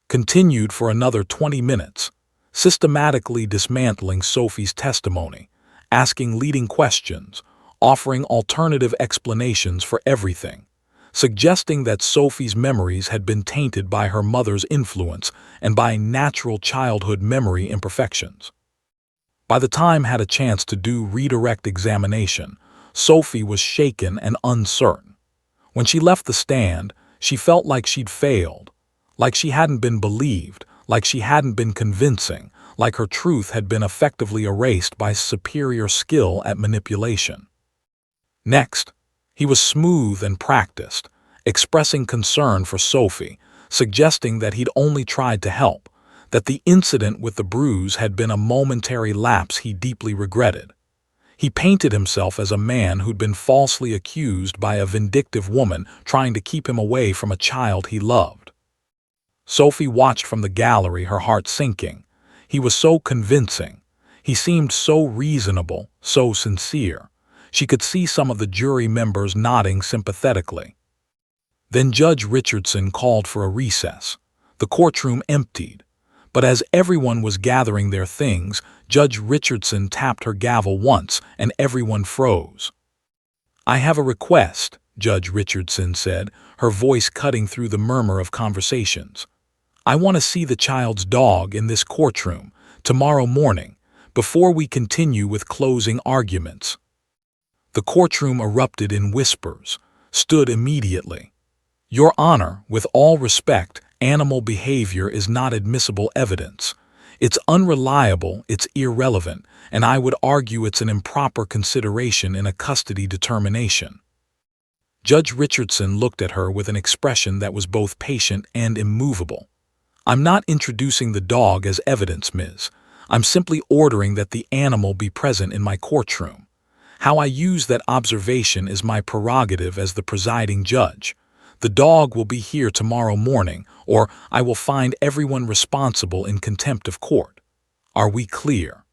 continued for another 20 minutes, systematically dismantling Sophie's testimony, asking leading questions, offering alternative explanations for everything, suggesting that Sophie's memories had been tainted by her mother's influence and by natural childhood memory imperfections. By the time had a chance to do redirect examination, Sophie was shaken and uncertain. When she left the stand, she felt like she'd failed, like she hadn't been believed, like she hadn't been convincing, like her truth had been effectively erased by superior skill at manipulation. Next, he was smooth and practiced, expressing concern for Sophie, suggesting that he'd only tried to help, that the incident with the bruise had been a momentary lapse he deeply regretted. He painted himself as a man who'd been falsely accused by a vindictive woman trying to keep him away from a child he loved. Sophie watched from the gallery, her heart sinking. He was so convincing. He seemed so reasonable, so sincere. She could see some of the jury members nodding sympathetically. Then Judge Richardson called for a recess. The courtroom emptied. But as everyone was gathering their things, Judge Richardson tapped her gavel once and everyone froze. "I have a request," Judge Richardson said, her voice cutting through the murmur of conversations. "I want to see the child's dog in this courtroom tomorrow morning, before we continue with closing arguments." The courtroom erupted in whispers, stood immediately. "Your Honor, with all respect, animal behavior is not admissible evidence. It's unreliable, it's irrelevant, and I would argue it's an improper consideration in a custody determination." Judge Richardson looked at her with an expression that was both patient and immovable. "I'm not introducing the dog as evidence, Ms. I'm simply ordering that the animal be present in my courtroom. How I use that observation is my prerogative as the presiding judge. The dog will be here tomorrow morning, or I will find everyone responsible in contempt of court. Are we clear?"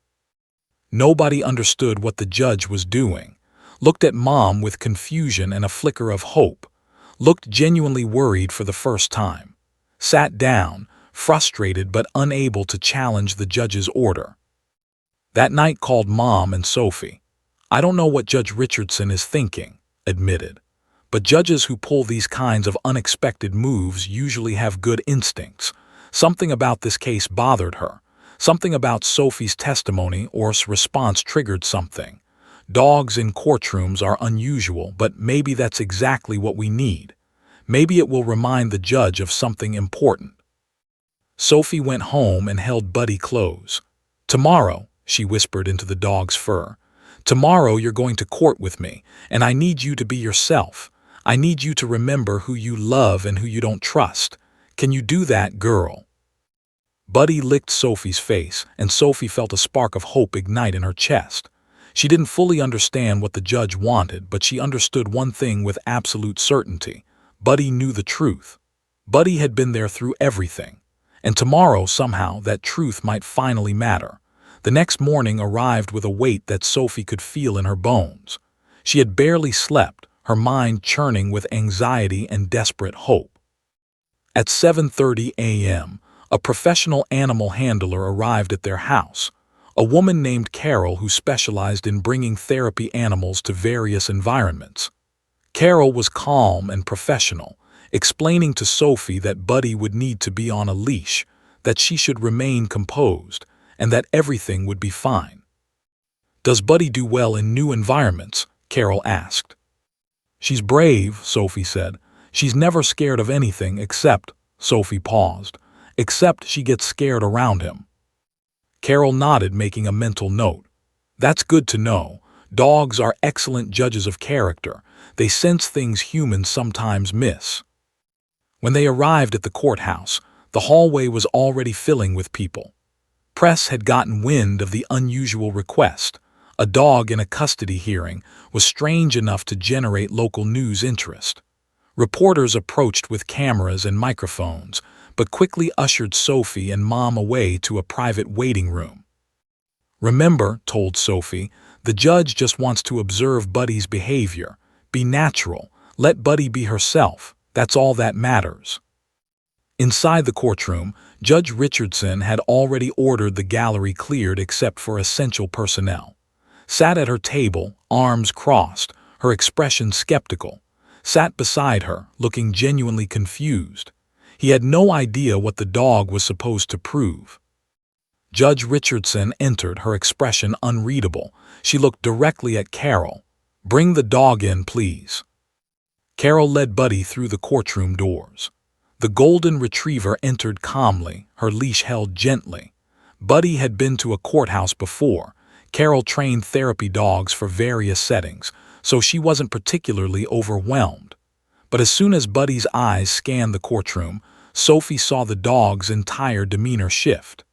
Nobody understood what the judge was doing, looked at Mom with confusion and a flicker of hope, looked genuinely worried for the first time, sat down, frustrated but unable to challenge the judge's order. That night called Mom and Sophie. "I don't know what Judge Richardson is thinking," admitted. "But judges who pull these kinds of unexpected moves usually have good instincts. Something about this case bothered her. Something about Sophie's testimony or response triggered something. Dogs in courtrooms are unusual, but maybe that's exactly what we need. Maybe it will remind the judge of something important." Sophie went home and held Buddy close. "Tomorrow," she whispered into the dog's fur, "tomorrow you're going to court with me, and I need you to be yourself. I need you to remember who you love and who you don't trust. Can you do that, girl?" Buddy licked Sophie's face, and Sophie felt a spark of hope ignite in her chest. She didn't fully understand what the judge wanted, but she understood one thing with absolute certainty. Buddy knew the truth. Buddy had been there through everything. And tomorrow, somehow, that truth might finally matter. The next morning arrived with a weight that Sophie could feel in her bones. She had barely slept, her mind churning with anxiety and desperate hope. At 7:30 a.m., a professional animal handler arrived at their house, a woman named Carol who specialized in bringing therapy animals to various environments. Carol was calm and professional, explaining to Sophie that Buddy would need to be on a leash, that she should remain composed, and that everything would be fine. "Does Buddy do well in new environments?" Carol asked. "She's brave," Sophie said. "She's never scared of anything except," Sophie paused, "except she gets scared around him." Carol nodded, making a mental note. "That's good to know. Dogs are excellent judges of character. They sense things humans sometimes miss." When they arrived at the courthouse, the hallway was already filling with people. Press had gotten wind of the unusual request. A dog in a custody hearing was strange enough to generate local news interest. Reporters approached with cameras and microphones, but quickly ushered Sophie and Mom away to a private waiting room. "Remember," told Sophie, "the judge just wants to observe Buddy's behavior. Be natural. Let Buddy be herself. That's all that matters." Inside the courtroom, Judge Richardson had already ordered the gallery cleared except for essential personnel. Sat at her table, arms crossed, her expression skeptical. Sat beside her, looking genuinely confused. He had no idea what the dog was supposed to prove. Judge Richardson entered, her expression unreadable. She looked directly at Carol. "Bring the dog in, please." Carol led Buddy through the courtroom doors. The golden retriever entered calmly, her leash held gently. Buddy had been to a courthouse before. Carol trained therapy dogs for various settings, so she wasn't particularly overwhelmed. But as soon as Buddy's eyes scanned the courtroom, Sophie saw the dog's entire demeanor shift.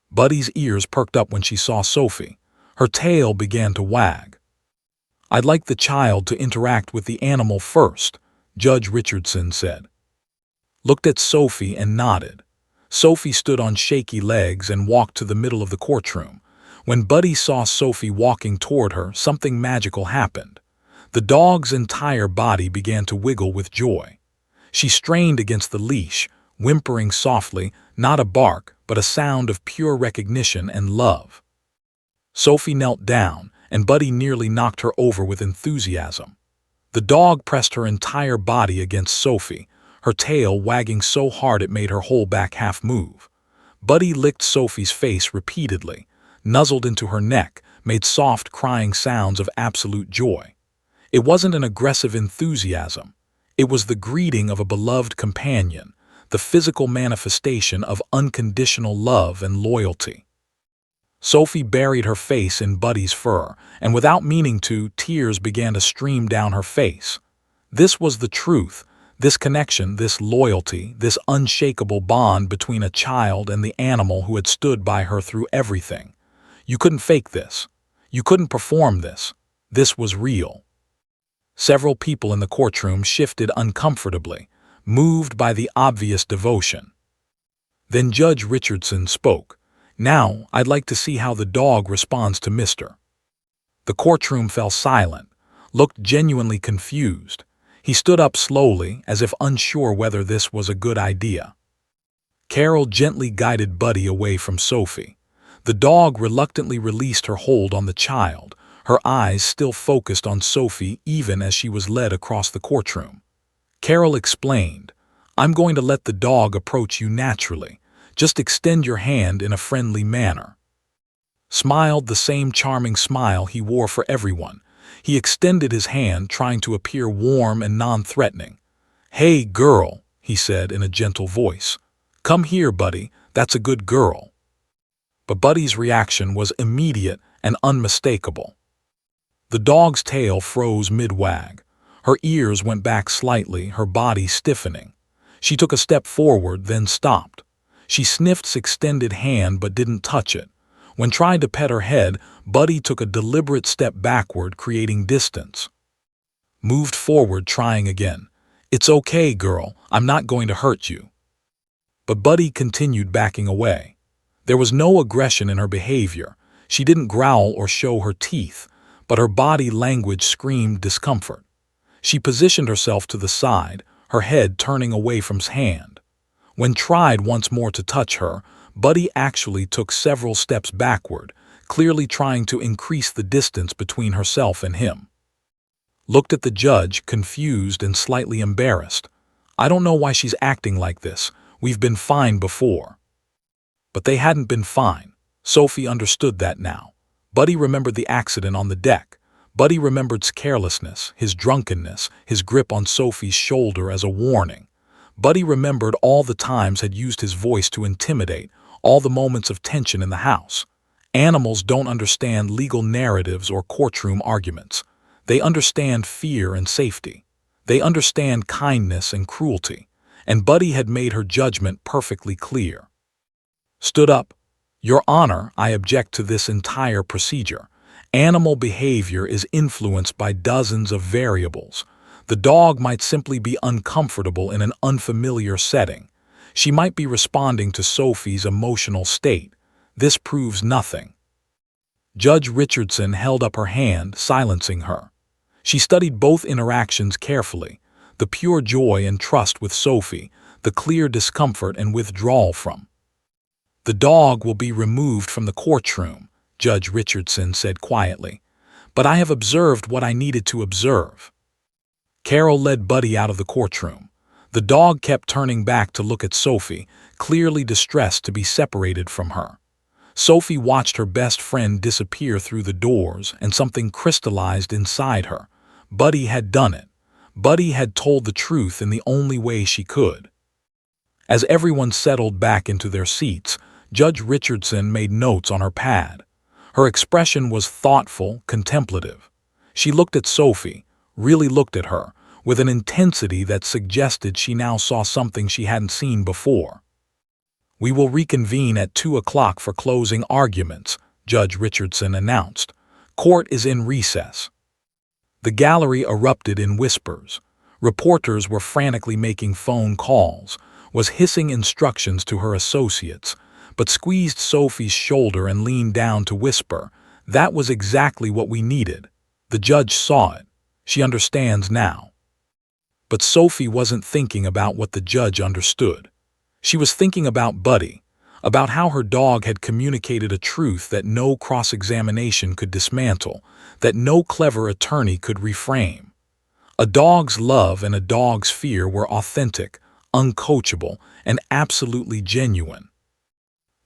Buddy's ears perked up when she saw Sophie. Her tail began to wag. "I'd like the child to interact with the animal first," Judge Richardson said. Looked at Sophie and nodded. Sophie stood on shaky legs and walked to the middle of the courtroom. When Buddy saw Sophie walking toward her, something magical happened. The dog's entire body began to wiggle with joy. She strained against the leash, whimpering softly, not a bark, but a sound of pure recognition and love. Sophie knelt down, and Buddy nearly knocked her over with enthusiasm. The dog pressed her entire body against Sophie, her tail wagging so hard it made her whole back half move. Buddy licked Sophie's face repeatedly, nuzzled into her neck, made soft crying sounds of absolute joy. It wasn't an aggressive enthusiasm. It was the greeting of a beloved companion, the physical manifestation of unconditional love and loyalty. Sophie buried her face in Buddy's fur, and without meaning to, tears began to stream down her face. This was the truth. This connection, this loyalty, this unshakable bond between a child and the animal who had stood by her through everything. You couldn't fake this. You couldn't perform this. This was real. Several people in the courtroom shifted uncomfortably, moved by the obvious devotion. Then Judge Richardson spoke. "Now, I'd like to see how the dog responds to Mr." The courtroom fell silent, looked genuinely confused. He stood up slowly, as if unsure whether this was a good idea. Carol gently guided Buddy away from Sophie. The dog reluctantly released her hold on the child, her eyes still focused on Sophie even as she was led across the courtroom. Carol explained, "I'm going to let the dog approach you naturally. Just extend your hand in a friendly manner." Smiled the same charming smile he wore for everyone. He extended his hand, trying to appear warm and non-threatening. "Hey, girl," he said in a gentle voice. "Come here, Buddy, that's a good girl." But Buddy's reaction was immediate and unmistakable. The dog's tail froze mid-wag. Her ears went back slightly, her body stiffening. She took a step forward, then stopped. She sniffed his extended hand but didn't touch it. When trying to pet her head, Buddy took a deliberate step backward, creating distance. Moved forward, trying again. "It's okay, girl, I'm not going to hurt you." But Buddy continued backing away. There was no aggression in her behavior. She didn't growl or show her teeth, but her body language screamed discomfort. She positioned herself to the side, her head turning away from his hand. When tried once more to touch her, Buddy actually took several steps backward, clearly trying to increase the distance between herself and him. Looked at the judge, confused and slightly embarrassed. "I don't know why she's acting like this. We've been fine before." But they hadn't been fine. Sophie understood that now. Buddy remembered the accident on the deck. Buddy remembered his carelessness, his drunkenness, his grip on Sophie's shoulder as a warning. Buddy remembered all the times had used his voice to intimidate, all the moments of tension in the house. Animals don't understand legal narratives or courtroom arguments. They understand fear and safety. They understand kindness and cruelty. And Buddy had made her judgment perfectly clear. Stood up. "Your Honor, I object to this entire procedure. Animal behavior is influenced by dozens of variables. The dog might simply be uncomfortable in an unfamiliar setting. She might be responding to Sophie's emotional state. This proves nothing." Judge Richardson held up her hand, silencing her. She studied both interactions carefully, the pure joy and trust with Sophie, the clear discomfort and withdrawal from. "The dog will be removed from the courtroom," Judge Richardson said quietly, "but I have observed what I needed to observe." Carol led Buddy out of the courtroom. The dog kept turning back to look at Sophie, clearly distressed to be separated from her. Sophie watched her best friend disappear through the doors, and something crystallized inside her. Buddy had done it. Buddy had told the truth in the only way she could. As everyone settled back into their seats, Judge Richardson made notes on her pad. Her expression was thoughtful, contemplative. She looked at Sophie, really looked at her, with an intensity that suggested she now saw something she hadn't seen before. "We will reconvene at 2 o'clock for closing arguments," Judge Richardson announced. "Court is in recess." The gallery erupted in whispers. Reporters were frantically making phone calls, was hissing instructions to her associates, but squeezed Sophie's shoulder and leaned down to whisper, "That was exactly what we needed. The judge saw it. She understands now." But Sophie wasn't thinking about what the judge understood. She was thinking about Buddy, about how her dog had communicated a truth that no cross-examination could dismantle, that no clever attorney could reframe. A dog's love and a dog's fear were authentic, uncoachable, and absolutely genuine.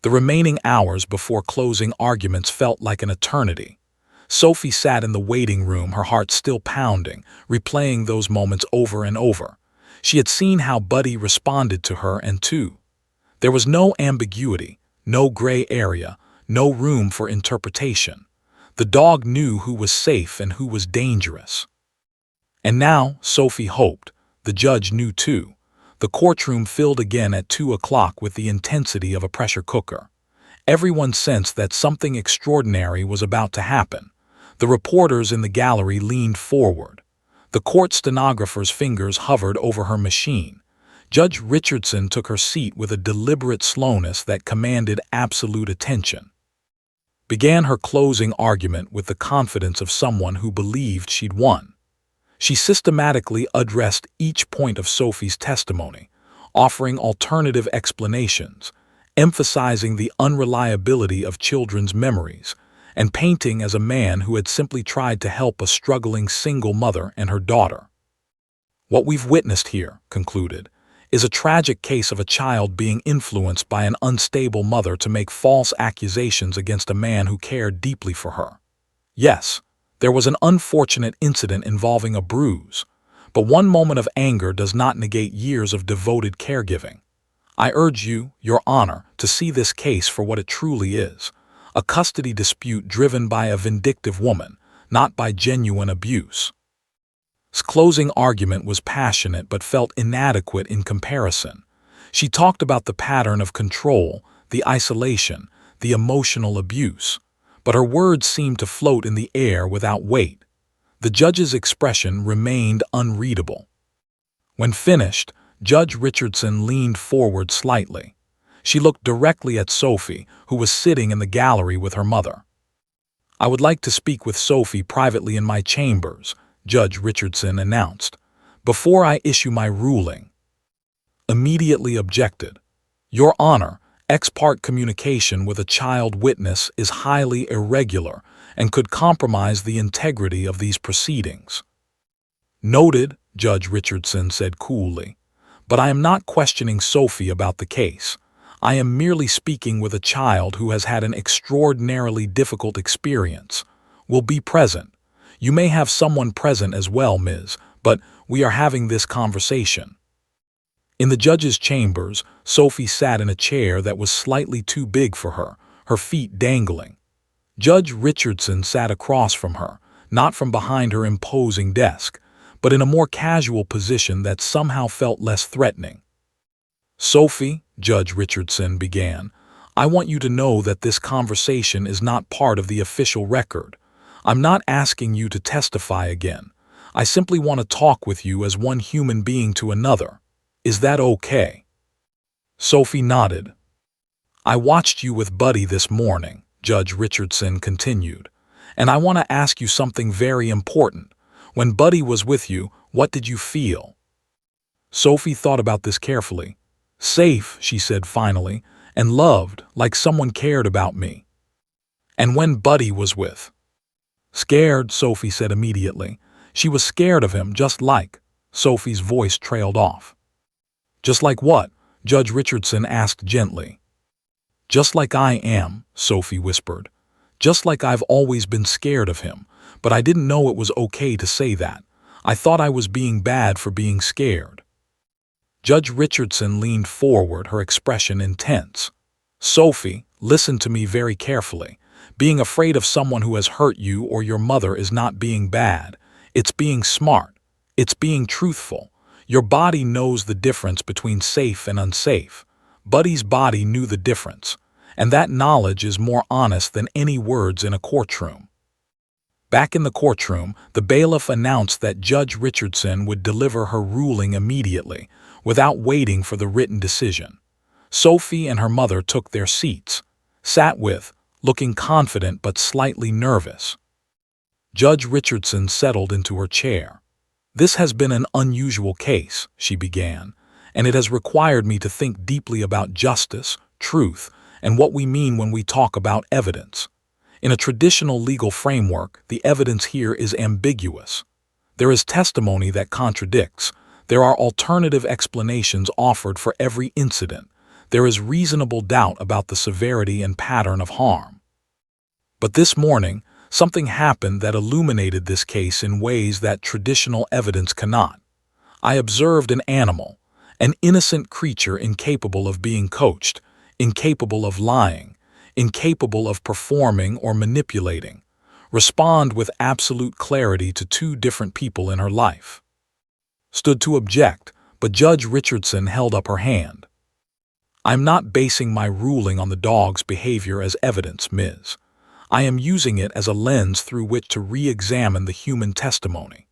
The remaining hours before closing arguments felt like an eternity. Sophie sat in the waiting room, her heart still pounding, replaying those moments over and over. She had seen how Buddy responded to her and to. There was no ambiguity, no gray area, no room for interpretation. The dog knew who was safe and who was dangerous. And now, Sophie hoped, the judge knew too. The courtroom filled again at 2 o'clock with the intensity of a pressure cooker. Everyone sensed that something extraordinary was about to happen. The reporters in the gallery leaned forward. The court stenographer's fingers hovered over her machine. Judge Richardson took her seat with a deliberate slowness that commanded absolute attention. Began her closing argument with the confidence of someone who believed she'd won. She systematically addressed each point of Sophie's testimony, offering alternative explanations, emphasizing the unreliability of children's memories, and painting as a man who had simply tried to help a struggling single mother and her daughter. "What we've witnessed here," concluded, "is a tragic case of a child being influenced by an unstable mother to make false accusations against a man who cared deeply for her. Yes, there was an unfortunate incident involving a bruise, but one moment of anger does not negate years of devoted caregiving. I urge you, Your Honor, to see this case for what it truly is, a custody dispute driven by a vindictive woman, not by genuine abuse." His closing argument was passionate but felt inadequate in comparison. She talked about the pattern of control, the isolation, the emotional abuse, but her words seemed to float in the air without weight. The judge's expression remained unreadable. When finished, Judge Richardson leaned forward slightly. She looked directly at Sophie, who was sitting in the gallery with her mother. "I would like to speak with Sophie privately in my chambers," Judge Richardson announced, "before I issue my ruling." Immediately objected. "Your Honor, ex parte communication with a child witness is highly irregular and could compromise the integrity of these proceedings." "Noted," Judge Richardson said coolly, "but I am not questioning Sophie about the case. I am merely speaking with a child who has had an extraordinarily difficult experience. Will be present. You may have someone present as well, Ms., but we are having this conversation." In the judge's chambers, Sophie sat in a chair that was slightly too big for her, her feet dangling. Judge Richardson sat across from her, not from behind her imposing desk, but in a more casual position that somehow felt less threatening. "Sophie," Judge Richardson began, "I want you to know that this conversation is not part of the official record. I'm not asking you to testify again. I simply want to talk with you as one human being to another. Is that okay?" Sophie nodded. "I watched you with Buddy this morning," Judge Richardson continued, "and I want to ask you something very important. When Buddy was with you, what did you feel?" Sophie thought about this carefully. Safe, she said finally, and loved, like someone cared about me. And when Buddy was with. Scared, Sophie said immediately. She was scared of him, just like. Sophie's voice trailed off. Just like what? Judge Richardson asked gently. Just like I am, Sophie whispered. Just like I've always been scared of him, but I didn't know it was okay to say that. I thought I was being bad for being scared. Judge Richardson leaned forward, her expression intense. Sophie, listen to me very carefully. Being afraid of someone who has hurt you or your mother is not being bad. It's being smart. It's being truthful. Your body knows the difference between safe and unsafe. Buddy's body knew the difference, and that knowledge is more honest than any words in a courtroom. Back in the courtroom, the bailiff announced that Judge Richardson would deliver her ruling immediately, without waiting for the written decision. Sophie and her mother took their seats, sat with, looking confident but slightly nervous. Judge Richardson settled into her chair. This has been an unusual case, she began, and it has required me to think deeply about justice, truth, and what we mean when we talk about evidence. In a traditional legal framework, the evidence here is ambiguous. There is testimony that contradicts. There are alternative explanations offered for every incident. There is reasonable doubt about the severity and pattern of harm. But this morning, something happened that illuminated this case in ways that traditional evidence cannot. I observed an animal, an innocent creature incapable of being coached, incapable of lying, incapable of performing or manipulating, respond with absolute clarity to two different people in her life. Stood to object, but Judge Richardson held up her hand. I'm not basing my ruling on the dog's behavior as evidence, Ms. I am using it as a lens through which to re-examine the human testimony.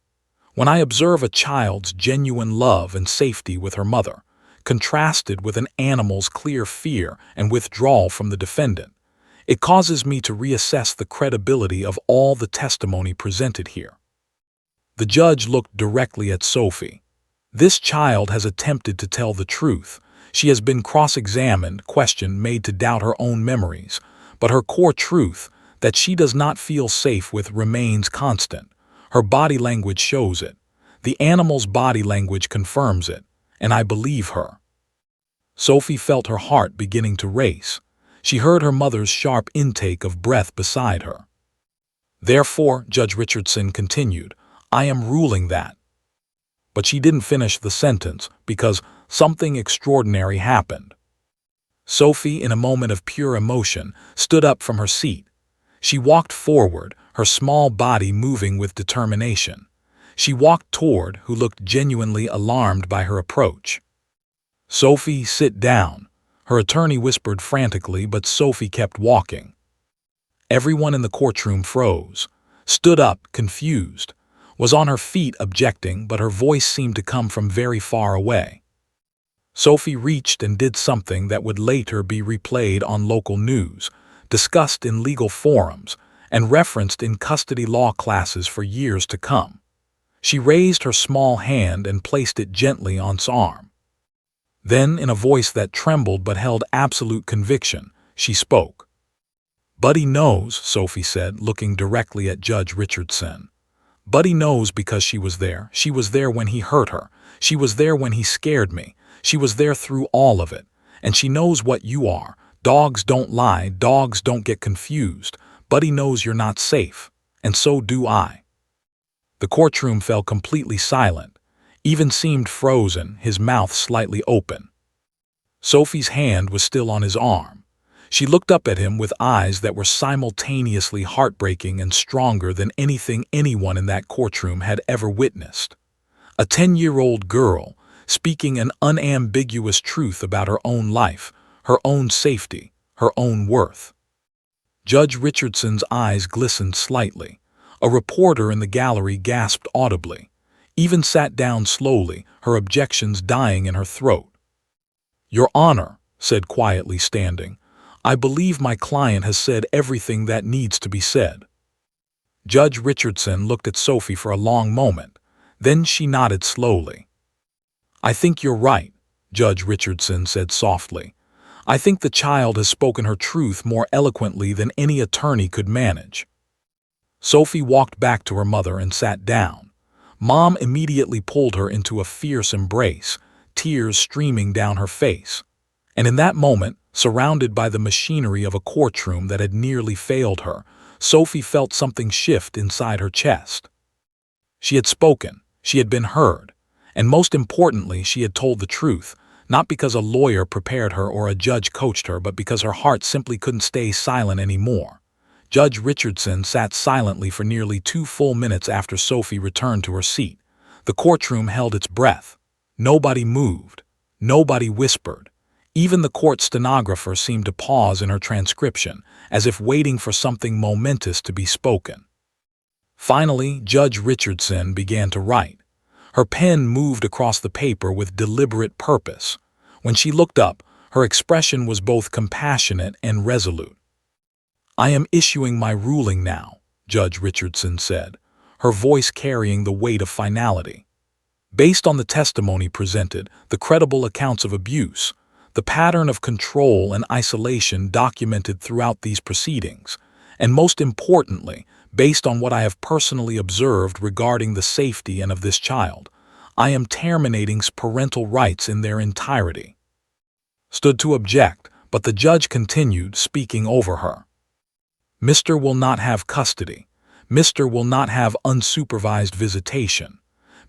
When I observe a child's genuine love and safety with her mother, contrasted with an animal's clear fear and withdrawal from the defendant, it causes me to reassess the credibility of all the testimony presented here. The judge looked directly at Sophie. This child has attempted to tell the truth. She has been cross-examined, questioned, made to doubt her own memories, but her core truth, that she does not feel safe with, remains constant. Her body language shows it. The animal's body language confirms it, and I believe her. Sophie felt her heart beginning to race. She heard her mother's sharp intake of breath beside her. Therefore, Judge Richardson continued, I am ruling that. But she didn't finish the sentence because something extraordinary happened. Sophie, in a moment of pure emotion, stood up from her seat. She walked forward, her small body moving with determination. She walked toward who looked genuinely alarmed by her approach. Sophie, sit down. Her attorney whispered frantically, but Sophie kept walking. Everyone in the courtroom froze, stood up, confused, was on her feet objecting, but her voice seemed to come from very far away. Sophie reached and did something that would later be replayed on local news, discussed in legal forums, and referenced in custody law classes for years to come. She raised her small hand and placed it gently on his arm. Then, in a voice that trembled but held absolute conviction, she spoke. Buddy knows, Sophie said, looking directly at Judge Richardson. Buddy knows because she was there. She was there when he hurt her. She was there when he scared me. She was there through all of it. And she knows what you are. Dogs don't lie. Dogs don't get confused. Buddy knows you're not safe. And so do I. The courtroom fell completely silent, even seemed frozen, his mouth slightly open. Sophie's hand was still on his arm. She looked up at him with eyes that were simultaneously heartbreaking and stronger than anything anyone in that courtroom had ever witnessed. A 10-year-old girl, speaking an unambiguous truth about her own life, her own safety, her own worth. Judge Richardson's eyes glistened slightly. A reporter in the gallery gasped audibly, even sat down slowly, her objections dying in her throat. Your Honor, said quietly standing, I believe my client has said everything that needs to be said. Judge Richardson looked at Sophie for a long moment. Then she nodded slowly. I think you're right, Judge Richardson said softly. "I think the child has spoken her truth more eloquently than any attorney could manage." Sophie walked back to her mother and sat down. Mom immediately pulled her into a fierce embrace, tears streaming down her face. And in that moment, surrounded by the machinery of a courtroom that had nearly failed her, Sophie felt something shift inside her chest. She had spoken, she had been heard, and most importantly, she had told the truth, not because a lawyer prepared her or a judge coached her, but because her heart simply couldn't stay silent anymore. Judge Richardson sat silently for nearly 2 full minutes after Sophie returned to her seat. The courtroom held its breath. Nobody moved. Nobody whispered. Even the court stenographer seemed to pause in her transcription, as if waiting for something momentous to be spoken. Finally, Judge Richardson began to write. Her pen moved across the paper with deliberate purpose. When she looked up, her expression was both compassionate and resolute. "I am issuing my ruling now," Judge Richardson said, her voice carrying the weight of finality. "Based on the testimony presented, the credible accounts of abuse, the pattern of control and isolation documented throughout these proceedings, and most importantly, based on what I have personally observed regarding the safety of this child, I am terminating parental rights in their entirety." Stood to object, but the judge continued, speaking over her. "Mr. will not have custody. Mr. will not have unsupervised visitation.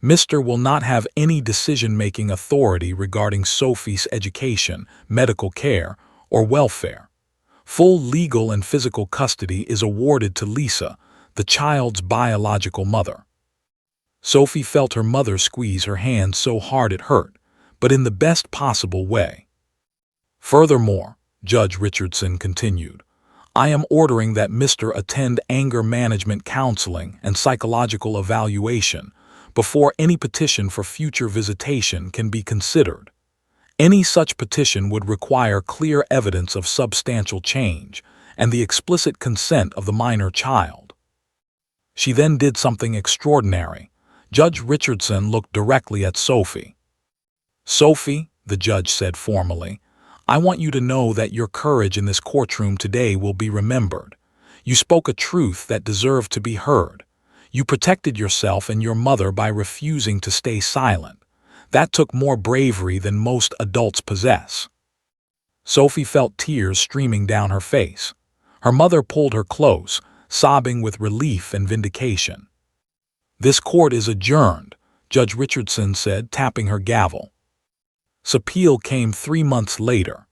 Mr. will not have any decision-making authority regarding Sophie's education, medical care, or welfare. Full legal and physical custody is awarded to Lisa, the child's biological mother." Sophie felt her mother squeeze her hand so hard it hurt, but in the best possible way. "Furthermore," Judge Richardson continued, "I am ordering that Mr. attend anger management counseling and psychological evaluation before any petition for future visitation can be considered. Any such petition would require clear evidence of substantial change and the explicit consent of the minor child." She then did something extraordinary. Judge Richardson looked directly at Sophie. "Sophie," the judge said formally, "I want you to know that your courage in this courtroom today will be remembered. You spoke a truth that deserved to be heard. You protected yourself and your mother by refusing to stay silent. That took more bravery than most adults possess." Sophie felt tears streaming down her face. Her mother pulled her close, sobbing with relief and vindication. "This court is adjourned," Judge Richardson said, tapping her gavel. Appeal came 3 months later.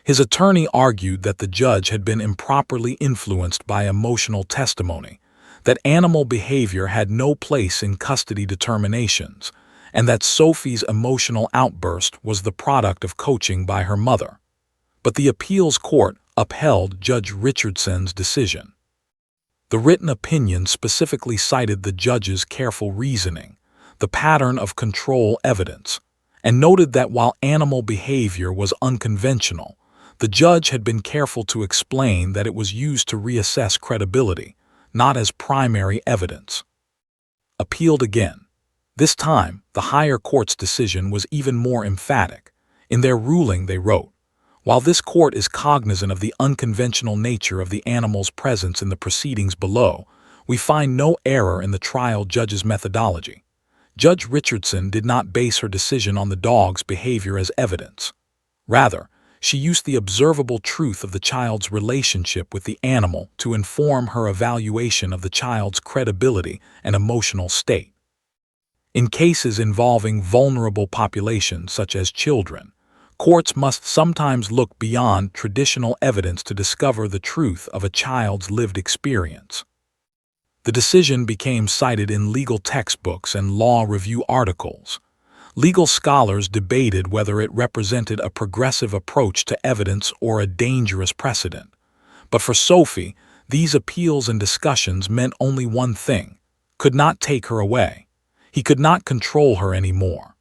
His attorney argued that the judge had been improperly influenced by emotional testimony, that animal behavior had no place in custody determinations, and that Sophie's emotional outburst was the product of coaching by her mother. But the appeals court upheld Judge Richardson's decision. The written opinion specifically cited the judge's careful reasoning, the pattern of control evidence, and noted that while animal behavior was unconventional, the judge had been careful to explain that it was used to reassess credibility, not as primary evidence. Appealed again. This time, the higher court's decision was even more emphatic. In their ruling, they wrote, "While this court is cognizant of the unconventional nature of the animal's presence in the proceedings below, we find no error in the trial judge's methodology. Judge Richardson did not base her decision on the dog's behavior as evidence. Rather, she used the observable truth of the child's relationship with the animal to inform her evaluation of the child's credibility and emotional state. In cases involving vulnerable populations such as children, courts must sometimes look beyond traditional evidence to discover the truth of a child's lived experience." The decision became cited in legal textbooks and law review articles. Legal scholars debated whether it represented a progressive approach to evidence or a dangerous precedent. But for Sophie, these appeals and discussions meant only one thing: could not take her away. He could not control her anymore.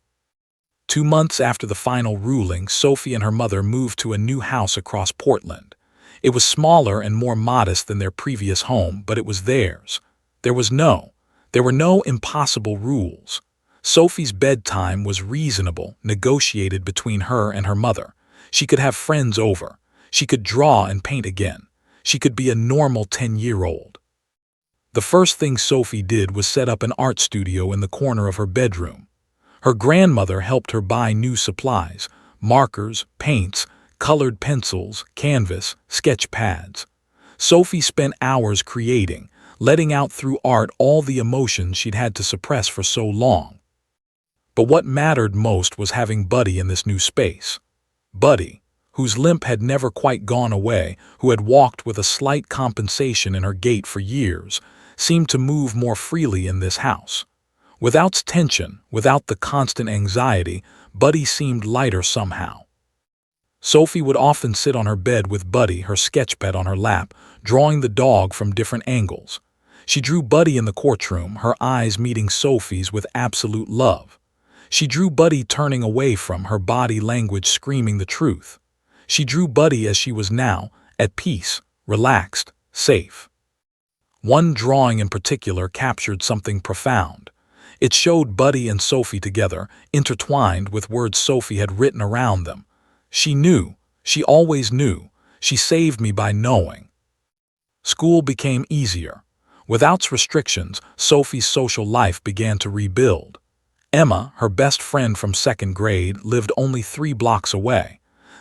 2 months after the final ruling, Sophie and her mother moved to a new house across Portland. It was smaller and more modest than their previous home, but it was theirs. There were no impossible rules. Sophie's bedtime was reasonable, negotiated between her and her mother. She could have friends over. She could draw and paint again. She could be a normal 10-year-old. The first thing Sophie did was set up an art studio in the corner of her bedroom. Her grandmother helped her buy new supplies: markers, paints, colored pencils, canvas, sketch pads. Sophie spent hours creating, letting out through art all the emotions she'd had to suppress for so long. But what mattered most was having Buddy in this new space. Buddy, whose limp had never quite gone away, who had walked with a slight compensation in her gait for years, seemed to move more freely in this house. Without tension, without the constant anxiety, Buddy seemed lighter somehow. Sophie would often sit on her bed with Buddy, her sketchpad on her lap, drawing the dog from different angles. She drew Buddy in the courtroom, her eyes meeting Sophie's with absolute love. She drew Buddy turning away from her, body language screaming the truth. She drew Buddy as she was now, at peace, relaxed, safe. One drawing in particular captured something profound. It showed Buddy and Sophie together, intertwined with words Sophie had written around them. She knew, she always knew, she saved me by knowing. School became easier. Without restrictions, Sophie's social life began to rebuild. Emma, her best friend from second grade, lived only 3 blocks away.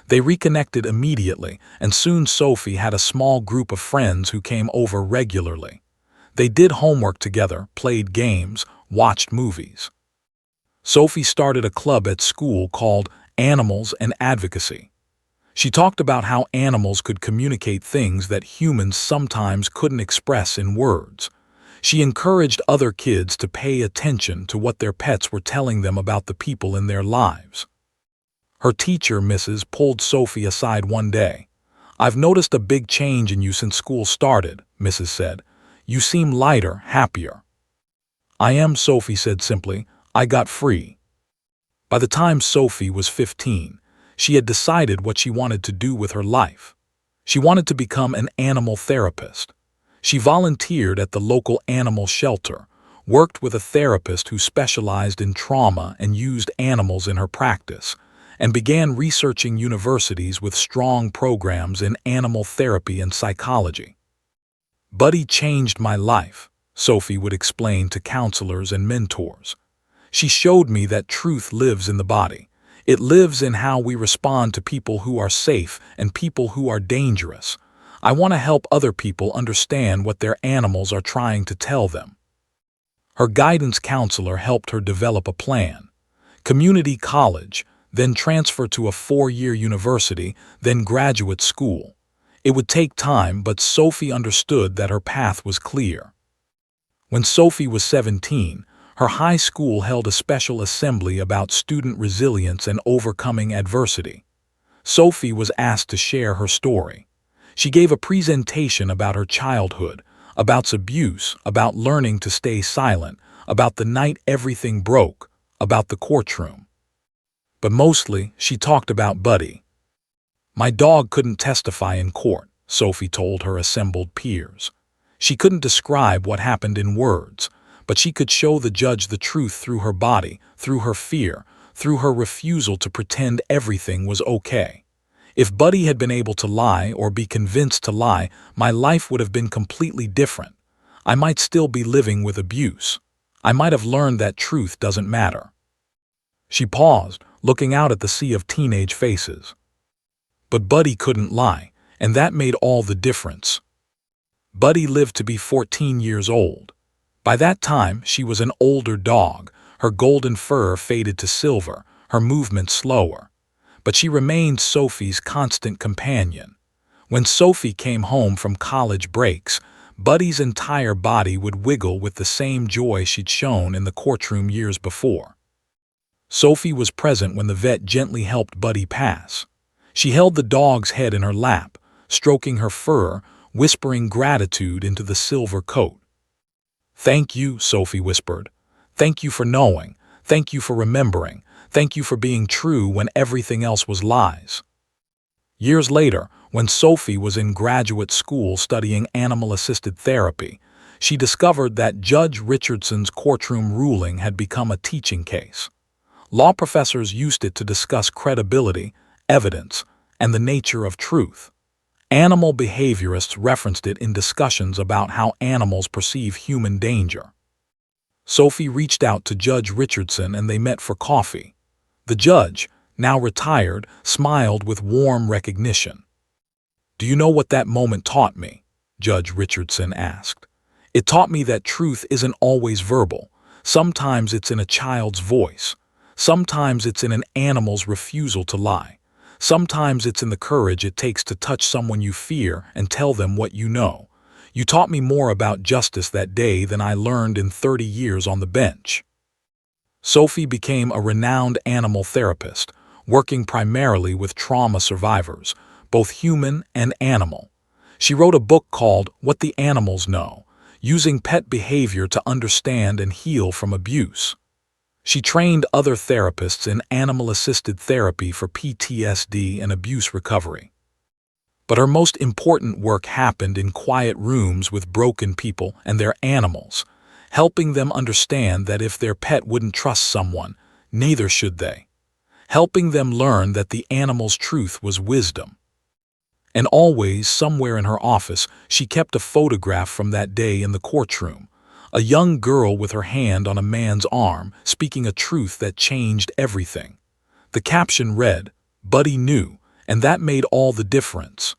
They reconnected immediately, and soon Sophie had a small group of friends who came over regularly. They did homework together, played games, watched movies. Sophie started a club at school called Animals and Advocacy. She talked about how animals could communicate things that humans sometimes couldn't express in words. She encouraged other kids to pay attention to what their pets were telling them about the people in their lives. Her teacher, Mrs., pulled Sophie aside one day. "I've noticed a big change in you since school started," Mrs. said. "You seem lighter, happier." "I am," Sophie said simply. "I got free." By the time Sophie was 15, she had decided what she wanted to do with her life. She wanted to become an animal therapist. She volunteered at the local animal shelter, worked with a therapist who specialized in trauma and used animals in her practice, and began researching universities with strong programs in animal therapy and psychology. "Buddy changed my life," Sophie would explain to counselors and mentors. "She showed me that truth lives in the body. It lives in how we respond to people who are safe and people who are dangerous. I want to help other people understand what their animals are trying to tell them." Her guidance counselor helped her develop a plan. Community college, then transfer to a 4-year university, then graduate school. It would take time, but Sophie understood that her path was clear. When Sophie was 17, her high school held a special assembly about student resilience and overcoming adversity. Sophie was asked to share her story. She gave a presentation about her childhood, about abuse, about learning to stay silent, about the night everything broke, about the courtroom. But mostly, she talked about Buddy. "My dog couldn't testify in court," Sophie told her assembled peers. She couldn't describe what happened in words, but she could show the judge the truth through her body, through her fear, through her refusal to pretend everything was okay. "If Buddy had been able to lie or be convinced to lie, my life would have been completely different. I might still be living with abuse. I might have learned that truth doesn't matter." She paused, looking out at the sea of teenage faces. But Buddy couldn't lie, and that made all the difference. Buddy lived to be 14 years old. By that time, she was an older dog, her golden fur faded to silver, her movement slower. But she remained Sophie's constant companion. When Sophie came home from college breaks, Buddy's entire body would wiggle with the same joy she'd shown in the courtroom years before. Sophie was present when the vet gently helped Buddy pass. She held the dog's head in her lap, stroking her fur, whispering gratitude into the silver coat. "Thank you," Sophie whispered. "Thank you for knowing. Thank you for remembering. Thank you for being true when everything else was lies." Years later, when Sophie was in graduate school studying animal-assisted therapy, she discovered that Judge Richardson's courtroom ruling had become a teaching case. Law professors used it to discuss credibility, evidence, and the nature of truth. Animal behaviorists referenced it in discussions about how animals perceive human danger. Sophie reached out to Judge Richardson and they met for coffee. The judge, now retired, smiled with warm recognition. "Do you know what that moment taught me?" Judge Richardson asked. "It taught me that truth isn't always verbal. Sometimes it's in a child's voice. Sometimes it's in an animal's refusal to lie. Sometimes it's in the courage it takes to touch someone you fear and tell them what you know. You taught me more about justice that day than I learned in 30 years on the bench." Sophie became a renowned animal therapist, working primarily with trauma survivors, both human and animal. She wrote a book called What the Animals Know, using pet behavior to understand and heal from abuse. She trained other therapists in animal-assisted therapy for PTSD and abuse recovery. But her most important work happened in quiet rooms with broken people and their animals, helping them understand that if their pet wouldn't trust someone, neither should they. Helping them learn that the animal's truth was wisdom. And always, somewhere in her office, she kept a photograph from that day in the courtroom. A young girl with her hand on a man's arm, speaking a truth that changed everything. The caption read, "Buddy knew, and that made all the difference."